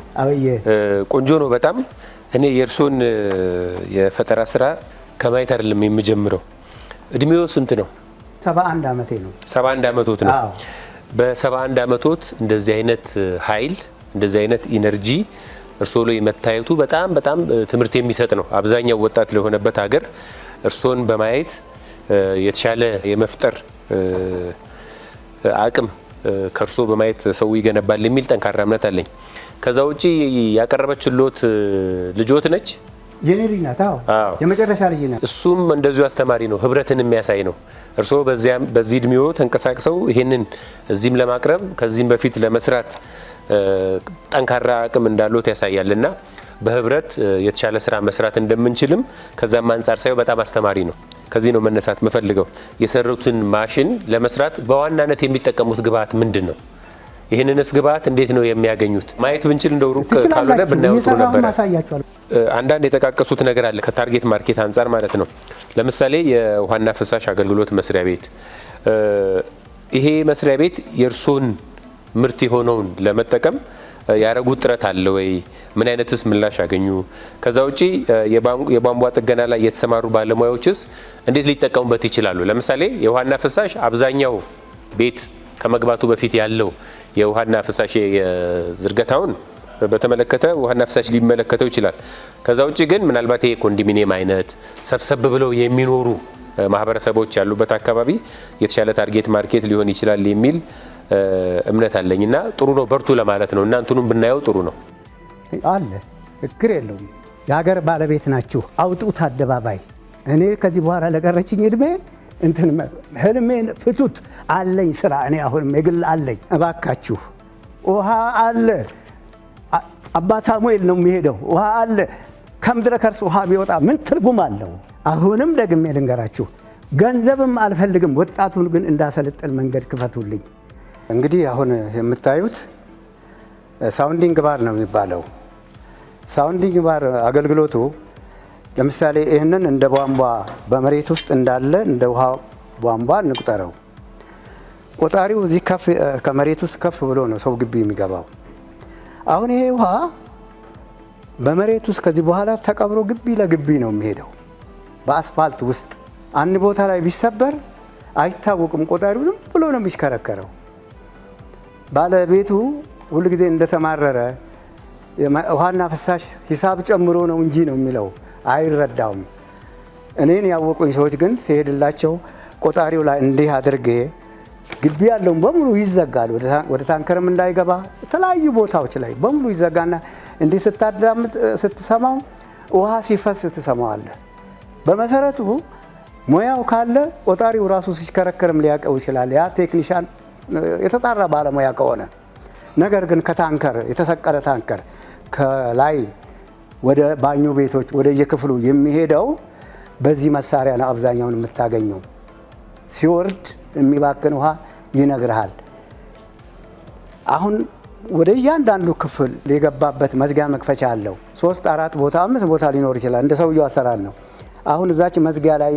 ቆንጆ ነው በጣም። እኔ የእርሶን የፈጠራ ስራ ከማየት አይደለም የምጀምረው። እድሜው ስንት ነው? 71 ዓመቴ ነው። 71 ዓመቶት ነው። በ71 ዓመቶት እንደዚህ አይነት ኃይል እንደዚህ አይነት ኢነርጂ እርሶ ላይ መታየቱ በጣም ትምህርት የሚሰጥ ነው። አብዛኛው ወጣት ለሆነበት ሀገር እርሶን በማየት የተሻለ የመፍጠር አቅም ከእርሶ በማየት ሰው ይገነባል የሚል ጠንካራ እምነት አለኝ። ከዛ ውጪ ያቀረበችሎት ልጆት ነች? የኔ ልጅ ናት። የመጨረሻ ልጅ ናት። እሱም እንደዚሁ አስተማሪ ነው፣ ህብረትን የሚያሳይ ነው። እርስዎ በዚህ እድሜዎ ተንቀሳቅሰው ይሄንን እዚህም ለማቅረብ ከዚህም በፊት ለመስራት ጠንካራ አቅም እንዳሎት ያሳያልና በህብረት የተሻለ ስራ መስራት እንደምንችልም ከዛም አንጻር ሳይው በጣም አስተማሪ ነው። ከዚህ ነው መነሳት መፈልገው። የሰሩትን ማሽን ለመስራት በዋናነት የሚጠቀሙት ግብአት ምንድን ነው? ይህንንስ ግብአት እንዴት ነው የሚያገኙት? ማየት ብንችል እንደው ሩቅ ካልሆነ ብናየው ጥሩ ነበር። አንዳንድ የጠቃቀሱት ነገር አለ ከታርጌት ማርኬት አንጻር ማለት ነው። ለምሳሌ የውሃና ፍሳሽ አገልግሎት መስሪያ ቤት፣ ይሄ መስሪያ ቤት የእርሶን ምርት የሆነውን ለመጠቀም ያረጉት ጥረት አለ ወይ? ምን አይነትስ ምላሽ ያገኙ? ከዛ ውጪ የቧንቧ ጥገና ላይ የተሰማሩ ባለሙያዎችስ እንዴት ሊጠቀሙበት ይችላሉ? ለምሳሌ የውሃና ፍሳሽ አብዛኛው ቤት ከመግባቱ በፊት ያለው የውሃና ፍሳሽ ዝርጋታውን በተመለከተ ውሃና ፍሳሽ ሊመለከተው ይችላል። ከዛ ውጪ ግን ምናልባት ይሄ ኮንዶሚኒየም አይነት ሰብሰብ ብለው የሚኖሩ ማህበረሰቦች ያሉበት አካባቢ የተሻለ ታርጌት ማርኬት ሊሆን ይችላል የሚል እምነት አለኝና ጥሩ ነው፣ በርቱ ለማለት ነው። እናንተንም ብናየው ጥሩ ነው አለ። ችግር የለውም። የሀገር ባለቤት ናችሁ፣ አውጡት አደባባይ። እኔ ከዚህ በኋላ ለቀረችኝ እድሜ እንትን ህልሜን ፍቱት። አለኝ ስራ፣ እኔ አሁንም የግል አለኝ። እባካችሁ ውሃ አለ። አባ ሳሙኤል ነው የሚሄደው። ውሃ አለ። ከምድረ ከርስ ውሃ ቢወጣ ምን ትርጉም አለው? አሁንም ደግሜ ልንገራችሁ፣ ገንዘብም አልፈልግም። ወጣቱን ግን እንዳሰለጥን መንገድ ክፈቱልኝ። እንግዲህ አሁን የምታዩት ሳውንዲንግ ባር ነው የሚባለው። ሳውንዲንግ ባር አገልግሎቱ ለምሳሌ ይህንን እንደ ቧንቧ በመሬት ውስጥ እንዳለ እንደ ውሃ ቧንቧ እንቁጠረው። ቆጣሪው እዚህ ከመሬት ውስጥ ከፍ ብሎ ነው ሰው ግቢ የሚገባው። አሁን ይሄ ውሃ በመሬት ውስጥ ከዚህ በኋላ ተቀብሮ ግቢ ለግቢ ነው የሚሄደው። በአስፋልት ውስጥ አንድ ቦታ ላይ ቢሰበር አይታወቅም። ቆጣሪው ዝም ብሎ ነው የሚሽከረከረው። ባለቤቱ ሁልጊዜ እንደተማረረ ውሃና ፍሳሽ ሂሳብ ጨምሮ ነው እንጂ ነው የሚለው፣ አይረዳውም። እኔን ያወቁኝ ሰዎች ግን ሲሄድላቸው ቆጣሪው ላይ እንዲህ አድርጌ ግቢ ያለውን በሙሉ ይዘጋል። ወደ ታንከርም እንዳይገባ የተለያዩ ቦታዎች ላይ በሙሉ ይዘጋና እንዲህ ስታዳምጥ ስትሰማው ውሃ ሲፈስ ትሰማዋለህ። በመሰረቱ ሙያው ካለ ቆጣሪው ራሱ ሲሽከረከርም ሊያውቀው ይችላል፣ ያ ቴክኒሻን የተጣራ ባለሙያ ከሆነ። ነገር ግን ከታንከር የተሰቀለ ታንከር ከላይ ወደ ባኞ ቤቶች ወደ የክፍሉ የሚሄደው በዚህ መሳሪያ ነው አብዛኛውን የምታገኘው። ሲወርድ የሚባክን ውሃ ይነግርሃል። አሁን ወደ እያንዳንዱ ክፍል የገባበት መዝጊያ መክፈቻ አለው። 3፣ 4 ቦታ 5 ቦታ ሊኖር ይችላል፣ እንደ ሰውየው አሰራር ነው። አሁን እዛች መዝጊያ ላይ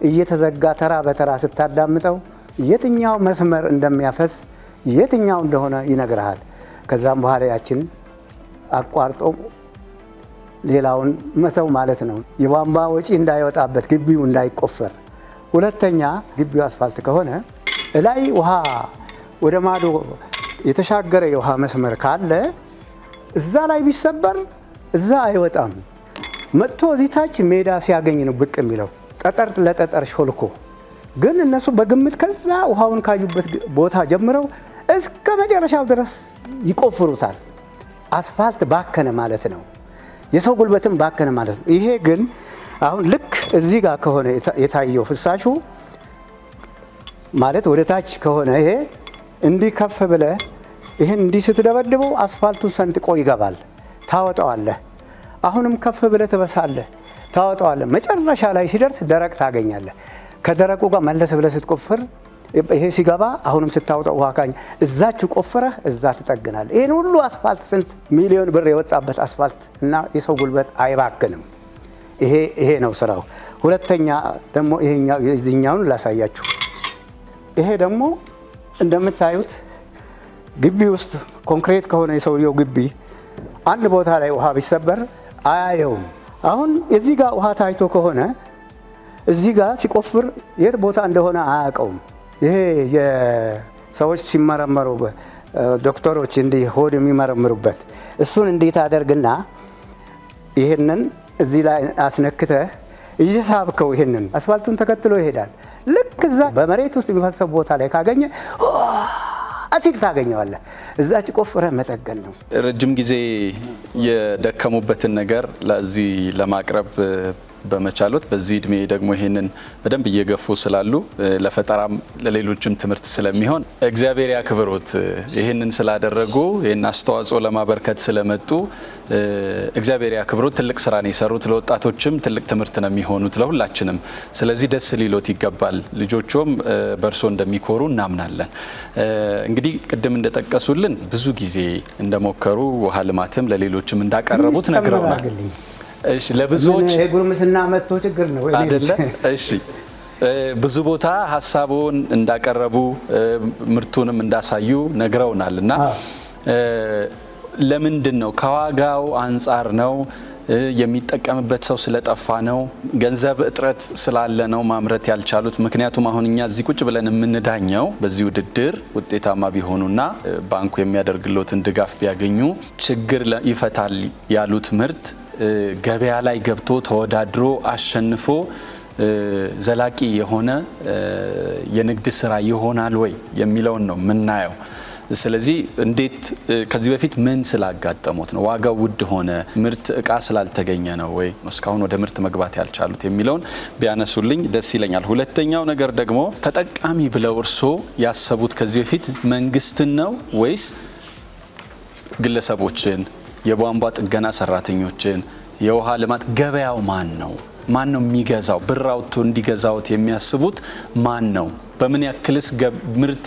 እየተዘጋ ተራ በተራ ስታዳምጠው የትኛው መስመር እንደሚያፈስ የትኛው እንደሆነ ይነግርሃል። ከዛም በኋላ ያችን አቋርጦ ሌላውን መተው ማለት ነው። የቧንቧ ወጪ እንዳይወጣበት ግቢው እንዳይቆፈር። ሁለተኛ ግቢው አስፋልት ከሆነ እላይ ውሃ ወደ ማዶ የተሻገረ የውሃ መስመር ካለ እዛ ላይ ቢሰበር እዛ አይወጣም። መጥቶ እዚህ ታች ሜዳ ሲያገኝ ነው ብቅ የሚለው ጠጠር ለጠጠር ሾልኮ። ግን እነሱ በግምት ከዛ ውሃውን ካዩበት ቦታ ጀምረው እስከ መጨረሻው ድረስ ይቆፍሩታል። አስፋልት ባከነ ማለት ነው። የሰው ጉልበትም ባከነ ማለት ነው። ይሄ ግን አሁን ልክ እዚህ ጋር ከሆነ የታየው ፍሳሹ ማለት ወደ ታች ከሆነ ይሄ እንዲህ ከፍ ብለህ ይህን እንዲህ ስትደበድበው አስፋልቱን ሰንጥቆ ይገባል። ታወጣዋለህ። አሁንም ከፍ ብለህ ትበሳለህ፣ ታወጣዋለህ። መጨረሻ ላይ ሲደርስ ደረቅ ታገኛለህ። ከደረቁ ጋር መለስ ብለህ ስትቆፍር ይሄ ሲገባ አሁንም ስታወጣው ውሃ ካኝ እዛችሁ ቆፍረህ እዛ ትጠግናለህ። ይህን ሁሉ አስፋልት ስንት ሚሊዮን ብር የወጣበት አስፋልት እና የሰው ጉልበት አይባክንም። ይሄ ነው ስራው። ሁለተኛ ደግሞ ይሄኛውን ላሳያችሁ። ይሄ ደግሞ እንደምታዩት ግቢ ውስጥ ኮንክሪት ከሆነ የሰውየው ግቢ አንድ ቦታ ላይ ውሃ ቢሰበር አያየውም። አሁን እዚህ ጋር ውሃ ታይቶ ከሆነ እዚህ ጋር ሲቆፍር የት ቦታ እንደሆነ አያውቀውም። ይሄ የሰዎች ሲመረመሩ ዶክተሮች እንዲህ ሆድ የሚመረምሩበት እሱን እንዴት አደርግና ይሄንን እዚህ ላይ አስነክተህ እየሳብከው ይሄንን አስፋልቱን ተከትሎ ይሄዳል። ልክ እዛ በመሬት ውስጥ የሚፈሰው ቦታ ላይ ካገኘ አሲል ታገኘዋለህ። እዛች ቆፍረህ መጠገን ነው። ረጅም ጊዜ የደከሙበትን ነገር ለዚህ ለማቅረብ በመቻሎት በዚህ እድሜ ደግሞ ይሄንን በደንብ እየገፉ ስላሉ ለፈጠራም ለሌሎችም ትምህርት ስለሚሆን እግዚአብሔር ያክብሮት። ይሄንን ስላደረጉ ይሄን አስተዋጽኦ ለማበርከት ስለመጡ እግዚአብሔር ያክብሮት። ትልቅ ስራ ነው የሰሩት። ለወጣቶችም ትልቅ ትምህርት ነው የሚሆኑት ለሁላችንም። ስለዚህ ደስ ሊሎት ይገባል። ልጆቹም በእርሶ እንደሚኮሩ እናምናለን። እንግዲህ ቅድም እንደጠቀሱልን ብዙ ጊዜ እንደሞከሩ ውሃ ልማትም ለሌሎችም እንዳቀረቡት ነግረውናል። እሺ ለብዙዎች ጉርምስና መጥቶ ችግር ነው አይደለ? እሺ ብዙ ቦታ ሀሳቡን እንዳቀረቡ ምርቱንም እንዳሳዩ ነግረውናል። እና ለምንድን ነው? ከዋጋው አንጻር ነው? የሚጠቀምበት ሰው ስለጠፋ ነው? ገንዘብ እጥረት ስላለ ነው ማምረት ያልቻሉት? ምክንያቱም አሁን እኛ እዚህ ቁጭ ብለን የምንዳኘው በዚህ ውድድር ውጤታማ ቢሆኑና ባንኩ የሚያደርግሎትን ድጋፍ ቢያገኙ ችግር ይፈታል ያሉት ምርት ገበያ ላይ ገብቶ ተወዳድሮ አሸንፎ ዘላቂ የሆነ የንግድ ስራ ይሆናል ወይ የሚለውን ነው የምናየው። ስለዚህ እንዴት ከዚህ በፊት ምን ስላጋጠሙት ነው? ዋጋው ውድ ሆነ? ምርት እቃ ስላልተገኘ ነው ወይ እስካሁን ወደ ምርት መግባት ያልቻሉት የሚለውን ቢያነሱልኝ ደስ ይለኛል። ሁለተኛው ነገር ደግሞ ተጠቃሚ ብለው እርሶ ያሰቡት ከዚህ በፊት መንግስትን ነው ወይስ ግለሰቦችን፣ የቧንቧ ጥገና ሰራተኞችን፣ የውሃ ልማት ገበያው ማን ነው? ማን ነው የሚገዛው? ብር አውጥቶ እንዲገዛውት የሚያስቡት ማን ነው? በምን ያክልስ ምርት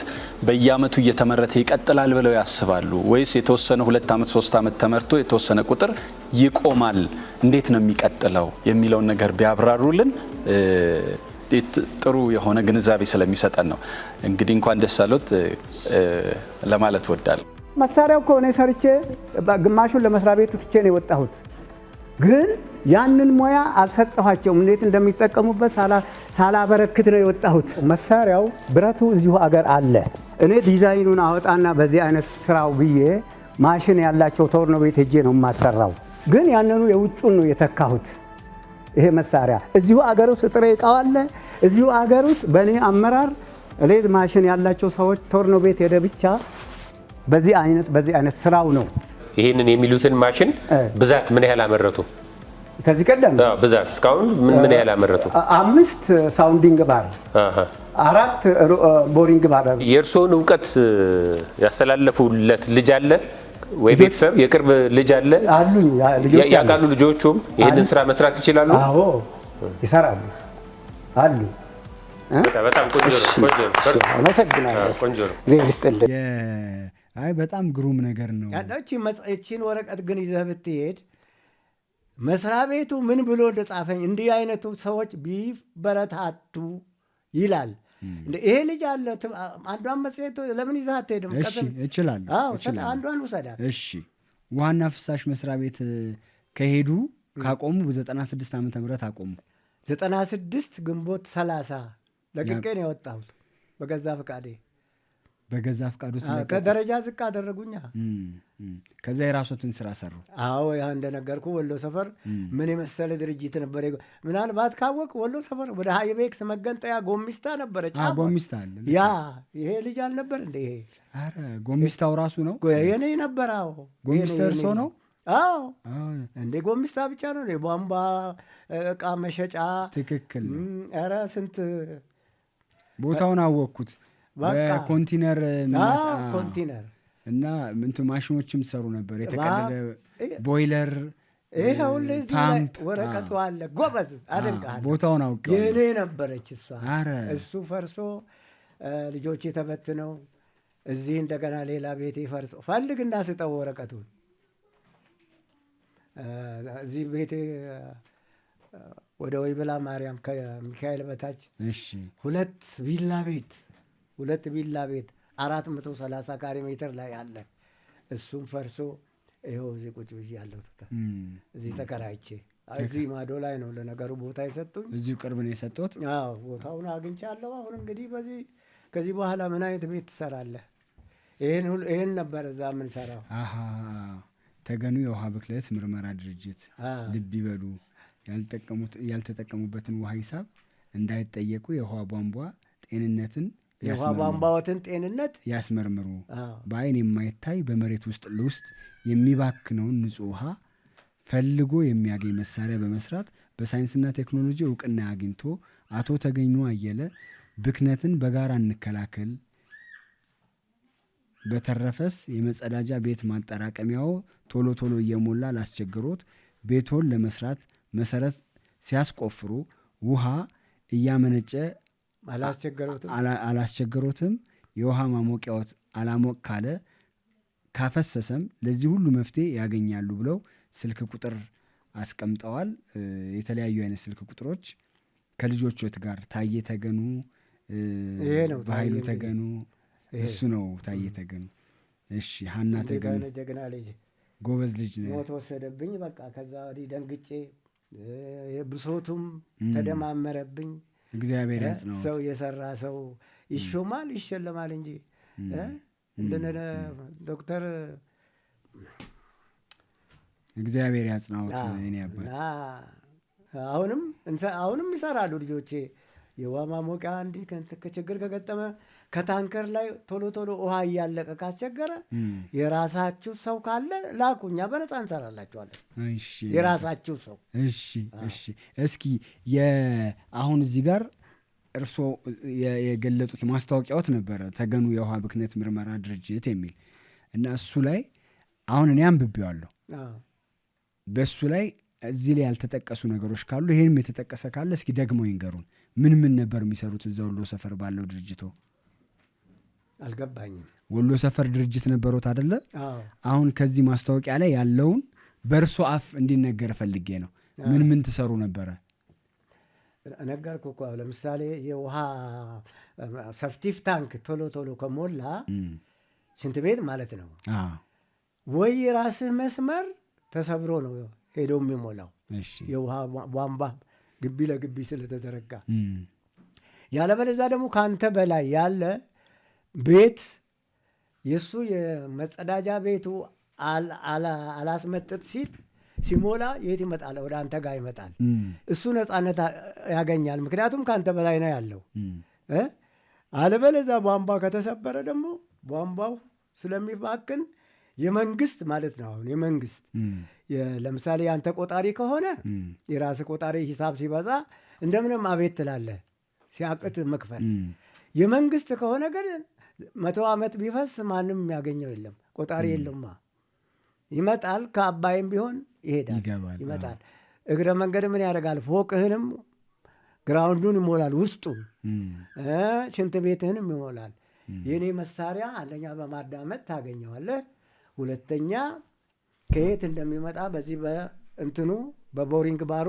በየአመቱ እየተመረተ ይቀጥላል ብለው ያስባሉ? ወይስ የተወሰነ 2 ዓመት 3 ዓመት ተመርቶ የተወሰነ ቁጥር ይቆማል? እንዴት ነው የሚቀጥለው የሚለውን ነገር ቢያብራሩልን ጥሩ የሆነ ግንዛቤ ስለሚሰጠን ነው። እንግዲህ እንኳን ደስ አሎት ለማለት ወዳለሁ። መሳሪያው ከሆነ ሰርቼ ግማሹን ለመስሪያ ቤቱ ትቼ ነው የወጣሁት። ግን ያንን ሙያ አልሰጠኋቸውም። እንዴት እንደሚጠቀሙበት ሳላበረክት ነው የወጣሁት። መሳሪያው ብረቱ እዚሁ አገር አለ። እኔ ዲዛይኑን አወጣና በዚህ አይነት ስራው ብዬ ማሽን ያላቸው ቶርኖ ቤት ሄጄ ነው የማሰራው። ግን ያንኑ የውጩን ነው የተካሁት። ይሄ መሳሪያ እዚሁ አገር ውስጥ ጥሬ ዕቃው አለ። እዚሁ አገር ውስጥ በእኔ አመራር ሌዝ ማሽን ያላቸው ሰዎች ቶርኖ ቤት ሄደ ብቻ በዚህ አይነት ስራው ነው። ይህንን የሚሉትን ማሽን ብዛት ምን ያህል አመረቱ? ከዚህ ቀደም ብዛት እስካሁን ምን ያህል አመረቱ? 5 ሳውንዲንግ ባር፣ 4 ቦሪንግ ባር። የእርስዎን እውቀት ያስተላለፉለት ልጅ አለ ወይ? ቤተሰብ የቅርብ ልጅ አለ? አሉኝ። ያውቃሉ? ልጆቹም ይህንን ስራ መስራት ይችላሉ? አዎ ይሰራሉ አሉ። በጣም ቆንጆ ነው። አመሰግናለሁ። ቆንጆ ነው። አይ በጣም ግሩም ነገር ነው። እቺን ወረቀት ግን ይዘህ ብትሄድ መስሪያ ቤቱ ምን ብሎ እንደጻፈኝ እንዲህ አይነቱ ሰዎች ቢበረታቱ ይላል። ይሄ ልጅ አለ አንዷን መጽሔት ለምን ይዘህ አትሄድም? እሺ እችላለሁ። አንዷን ውሰዳት። እሺ ውሃና ፍሳሽ መስሪያ ቤት ከሄዱ ካቆሙ በ96 ዓመተ ምህረት አቆሙ። 96 ግንቦት 30 ለቅቄ ነው የወጣሁት በገዛ ፈቃዴ። በገዛ ፈቃዱ ከደረጃ ዝቅ አደረጉኛ። ከዛ የራሶትን ስራ ሰሩ። አዎ ያ እንደነገርኩ ወሎ ሰፈር ምን የመሰለ ድርጅት ነበር። ምናልባት ካወቅ ወሎ ሰፈር ወደ ሃይቤክስ መገንጠያ ጎሚስታ ነበረች። ጎሚስታ አለ። ያ ይሄ ልጅ አልነበር እንደ ይሄ? አረ ጎሚስታው ራሱ ነው የኔ ነበር። አዎ ጎሚስታ እርሶ ነው? አዎ እንደ ጎሚስታ ብቻ ነው የቧንቧ እቃ መሸጫ። ትክክል። ኧረ ስንት ቦታውን አወቅኩት። በኮንቲነር ኮንቲነር እና እንትን ማሽኖችም ትሰሩ ነበር። የተቀደደ ቦይለር፣ ፓምፕ፣ ወረቀቱ አለ። ጎበዝ አደንቃለሁ። ቦታውን አውቀው የኔ ነበረች እሷ። እሱ ፈርሶ ልጆች ተበትነው እዚህ እንደገና ሌላ ቤቴ ፈርሶ ፈልግና ስጠው ወረቀቱን። እዚህ ቤቴ ወደ ወይብላ ማርያም ከሚካኤል በታች 2 ቪላ ቤት 430 ካሬ ሜትር ላይ አለ። እሱም ፈርሶ ይኸው እዚህ ቁጭ ብዬ ያለሁት እዚህ ተከራይቼ። እዚህ ማዶ ላይ ነው ለነገሩ ቦታ የሰጡኝ። እዚሁ ቅርብ ነው የሰጡት። አዎ ቦታውን አግኝቻለሁ። አሁን እንግዲህ ከዚህ በኋላ ምን አይነት ቤት ትሰራለህ? ይሄን ነበር እዛ የምንሰራው። ተገኑ የውሃ ብክለት ምርመራ ድርጅት። ልብ ይበሉ፣ ያልተጠቀሙበትን ውሃ ሂሳብ እንዳይጠየቁ የውሃ ቧንቧ ጤንነትን የውሃ ቧንቧዎትን ጤንነት ያስመርምሩ። በአይን የማይታይ በመሬት ውስጥ ለውስጥ የሚባክነውን ንጹህ ውሃ ፈልጎ የሚያገኝ መሳሪያ በመስራት በሳይንስና ቴክኖሎጂ እውቅና አግኝቶ አቶ ተገኙ አየለ ብክነትን በጋራ እንከላከል። በተረፈስ የመጸዳጃ ቤት ማጠራቀሚያው ቶሎ ቶሎ እየሞላ ላስቸግሮት ቤቶን ለመስራት መሰረት ሲያስቆፍሩ ውሃ እያመነጨ አላስቸገሮትም። የውሃ ማሞቂያዎት አላሞቅ ካለ ካፈሰሰም ለዚህ ሁሉ መፍትሄ ያገኛሉ ብለው ስልክ ቁጥር አስቀምጠዋል። የተለያዩ አይነት ስልክ ቁጥሮች ከልጆቹት ጋር ታየ ተገኑ፣ በኃይሉ ተገኑ፣ እሱ ነው ታየ ተገኑ። እሺ ሀና ተገኑ ጀግና ልጅ ጎበዝ ልጅ ነው። ሞት ወሰደብኝ። በቃ ከዛ ወዲህ ደንግጬ ብሶቱም ተደማመረብኝ። እግዚአብሔር ያጽናው። ሰው የሰራ ሰው ይሾማል ይሸለማል እንጂ እንደነ ዶክተር እግዚአብሔር ያጽናውት። እኔ አባት አሁንም ይሰራሉ ልጆቼ። የውሃ ማሞቂያ እንዲህ ችግር ከገጠመ ከታንከር ላይ ቶሎ ቶሎ ውሃ እያለቀ ካስቸገረ የራሳችሁ ሰው ካለ ላኩ፣ እኛ በነፃ እንሰራላችኋለን። የራሳችሁ ሰው። እሺ እስኪ አሁን እዚህ ጋር እርስዎ የገለጡት ማስታወቂያዎት ነበረ ተገኑ የውሃ ብክነት ምርመራ ድርጅት የሚል እና እሱ ላይ አሁን እኔ አንብቤዋለሁ። በእሱ ላይ እዚህ ላይ ያልተጠቀሱ ነገሮች ካሉ ይሄንም የተጠቀሰ ካለ እስኪ ደግሞ ይንገሩን። ምን ምን ነበር የሚሰሩት እዛ ወሎ ሰፈር ባለው ድርጅቶ? አልገባኝም። ወሎ ሰፈር ድርጅት ነበሩት አይደለ? አሁን ከዚህ ማስታወቂያ ላይ ያለውን በእርሶ አፍ እንዲነገር ፈልጌ ነው። ምን ምን ትሰሩ ነበረ? ነገርኩ እኮ። ለምሳሌ የውሃ ሰፍቲፍ ታንክ ቶሎ ቶሎ ከሞላ ሽንት ቤት ማለት ነው ወይ የራስህ መስመር ተሰብሮ ነው ሄዶ የሚሞላው የውሃ ቧንቧ ግቢ ለግቢ ስለተዘረጋ። ያለበለዚያ ደግሞ ከአንተ በላይ ያለ ቤት የእሱ የመጸዳጃ ቤቱ አላስመጥጥ ሲል ሲሞላ የት ይመጣል? ወደ አንተ ጋር ይመጣል። እሱ ነፃነት ያገኛል፣ ምክንያቱም ከአንተ በላይ ነው ያለው። አለበለዚያ ቧንቧ ከተሰበረ ደግሞ ቧንቧው ስለሚባክን የመንግስት ማለት ነው። አሁን የመንግስት ለምሳሌ ያንተ ቆጣሪ ከሆነ የራስህ ቆጣሪ ሂሳብ ሲበዛ እንደምንም አቤት ትላለህ ሲያቅት መክፈል። የመንግስት ከሆነ ግን 100 ዓመት ቢፈስ ማንም የሚያገኘው የለም፣ ቆጣሪ የለማ። ይመጣል፣ ከአባይም ቢሆን ይሄዳል ይመጣል። እግረ መንገድ ምን ያደርጋል? ፎቅህንም ግራውንዱን ይሞላል፣ ውስጡን ሽንት ቤትህንም ይሞላል። የኔ መሳሪያ አንደኛ በማዳመጥ ታገኘዋለህ፣ ሁለተኛ ከየት እንደሚመጣ በዚህ በእንትኑ በቦሪንግ ባሩ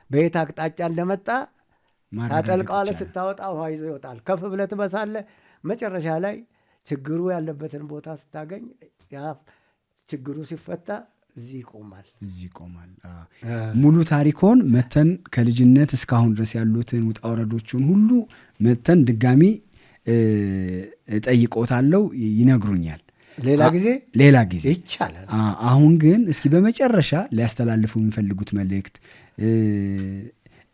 በየት አቅጣጫ እንደመጣ ታጠልቀዋለህ። ስታወጣ ውሃ ይዞ ይወጣል። ከፍ ብለህ ትበሳለህ። መጨረሻ ላይ ችግሩ ያለበትን ቦታ ስታገኝ ያ ችግሩ ሲፈታ እዚህ ይቆማል። ሙሉ ታሪኮን መተን ከልጅነት እስካሁን ድረስ ያሉትን ውጣ ወረዶችን ሁሉ መተን ድጋሚ ጠይቆታለሁ፣ ይነግሩኛል። ሌላ ጊዜ ይቻላል። አሁን ግን እስኪ በመጨረሻ ሊያስተላልፉ የሚፈልጉት መልእክት፣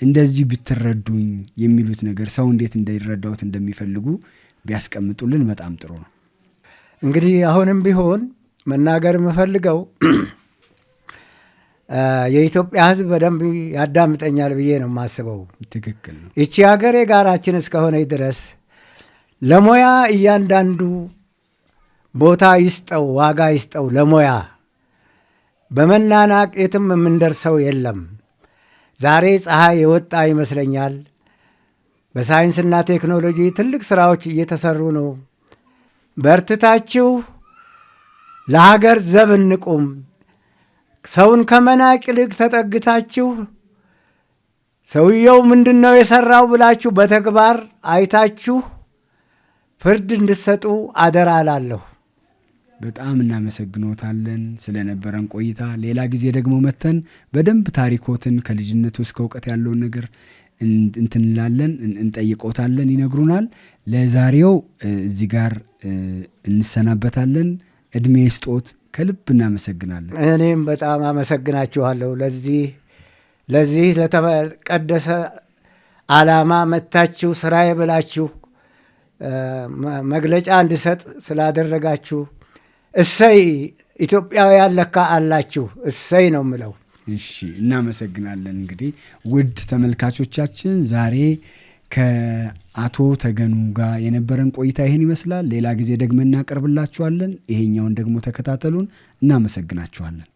እንደዚህ ብትረዱኝ የሚሉት ነገር፣ ሰው እንዴት እንዳይረዳውት እንደሚፈልጉ ቢያስቀምጡልን በጣም ጥሩ ነው። እንግዲህ አሁንም ቢሆን መናገር የምፈልገው የኢትዮጵያ ሕዝብ በደንብ ያዳምጠኛል ብዬ ነው የማስበው። ትክክል ነው። ይቺ ሀገር የጋራችን እስከሆነች ድረስ ለሙያ እያንዳንዱ ቦታ ይስጠው፣ ዋጋ ይስጠው ለሙያ። በመናናቅ የትም የምንደርሰው የለም። ዛሬ ፀሐይ የወጣ ይመስለኛል። በሳይንስና ቴክኖሎጂ ትልቅ ስራዎች እየተሰሩ ነው። በርትታችሁ ለሀገር ዘብ እንቁም። ሰውን ከመናቅ ይልቅ ተጠግታችሁ ሰውየው ምንድን ነው የሰራው ብላችሁ በተግባር አይታችሁ ፍርድ እንድሰጡ አደራ እላለሁ። በጣም እናመሰግኖታለን ስለነበረን ቆይታ። ሌላ ጊዜ ደግሞ መተን በደንብ ታሪኮትን ከልጅነቱ እስከ እውቀት ያለውን ነገር እንትንላለን፣ እንጠይቆታለን፣ ይነግሩናል። ለዛሬው እዚህ ጋር እንሰናበታለን። እድሜ ስጦት፣ ከልብ እናመሰግናለን። እኔም በጣም አመሰግናችኋለሁ። ለዚህ ለተቀደሰ ዓላማ መታችሁ ስራዬ ብላችሁ መግለጫ እንድሰጥ ስላደረጋችሁ እሰይ፣ ኢትዮጵያውያን ለካ አላችሁ፣ እሰይ ነው የምለው። እሺ፣ እናመሰግናለን። እንግዲህ ውድ ተመልካቾቻችን ዛሬ ከአቶ ተገኑ ጋር የነበረን ቆይታ ይህን ይመስላል። ሌላ ጊዜ ደግመን እናቀርብላችኋለን። ይሄኛውን ደግሞ ተከታተሉን። እናመሰግናችኋለን።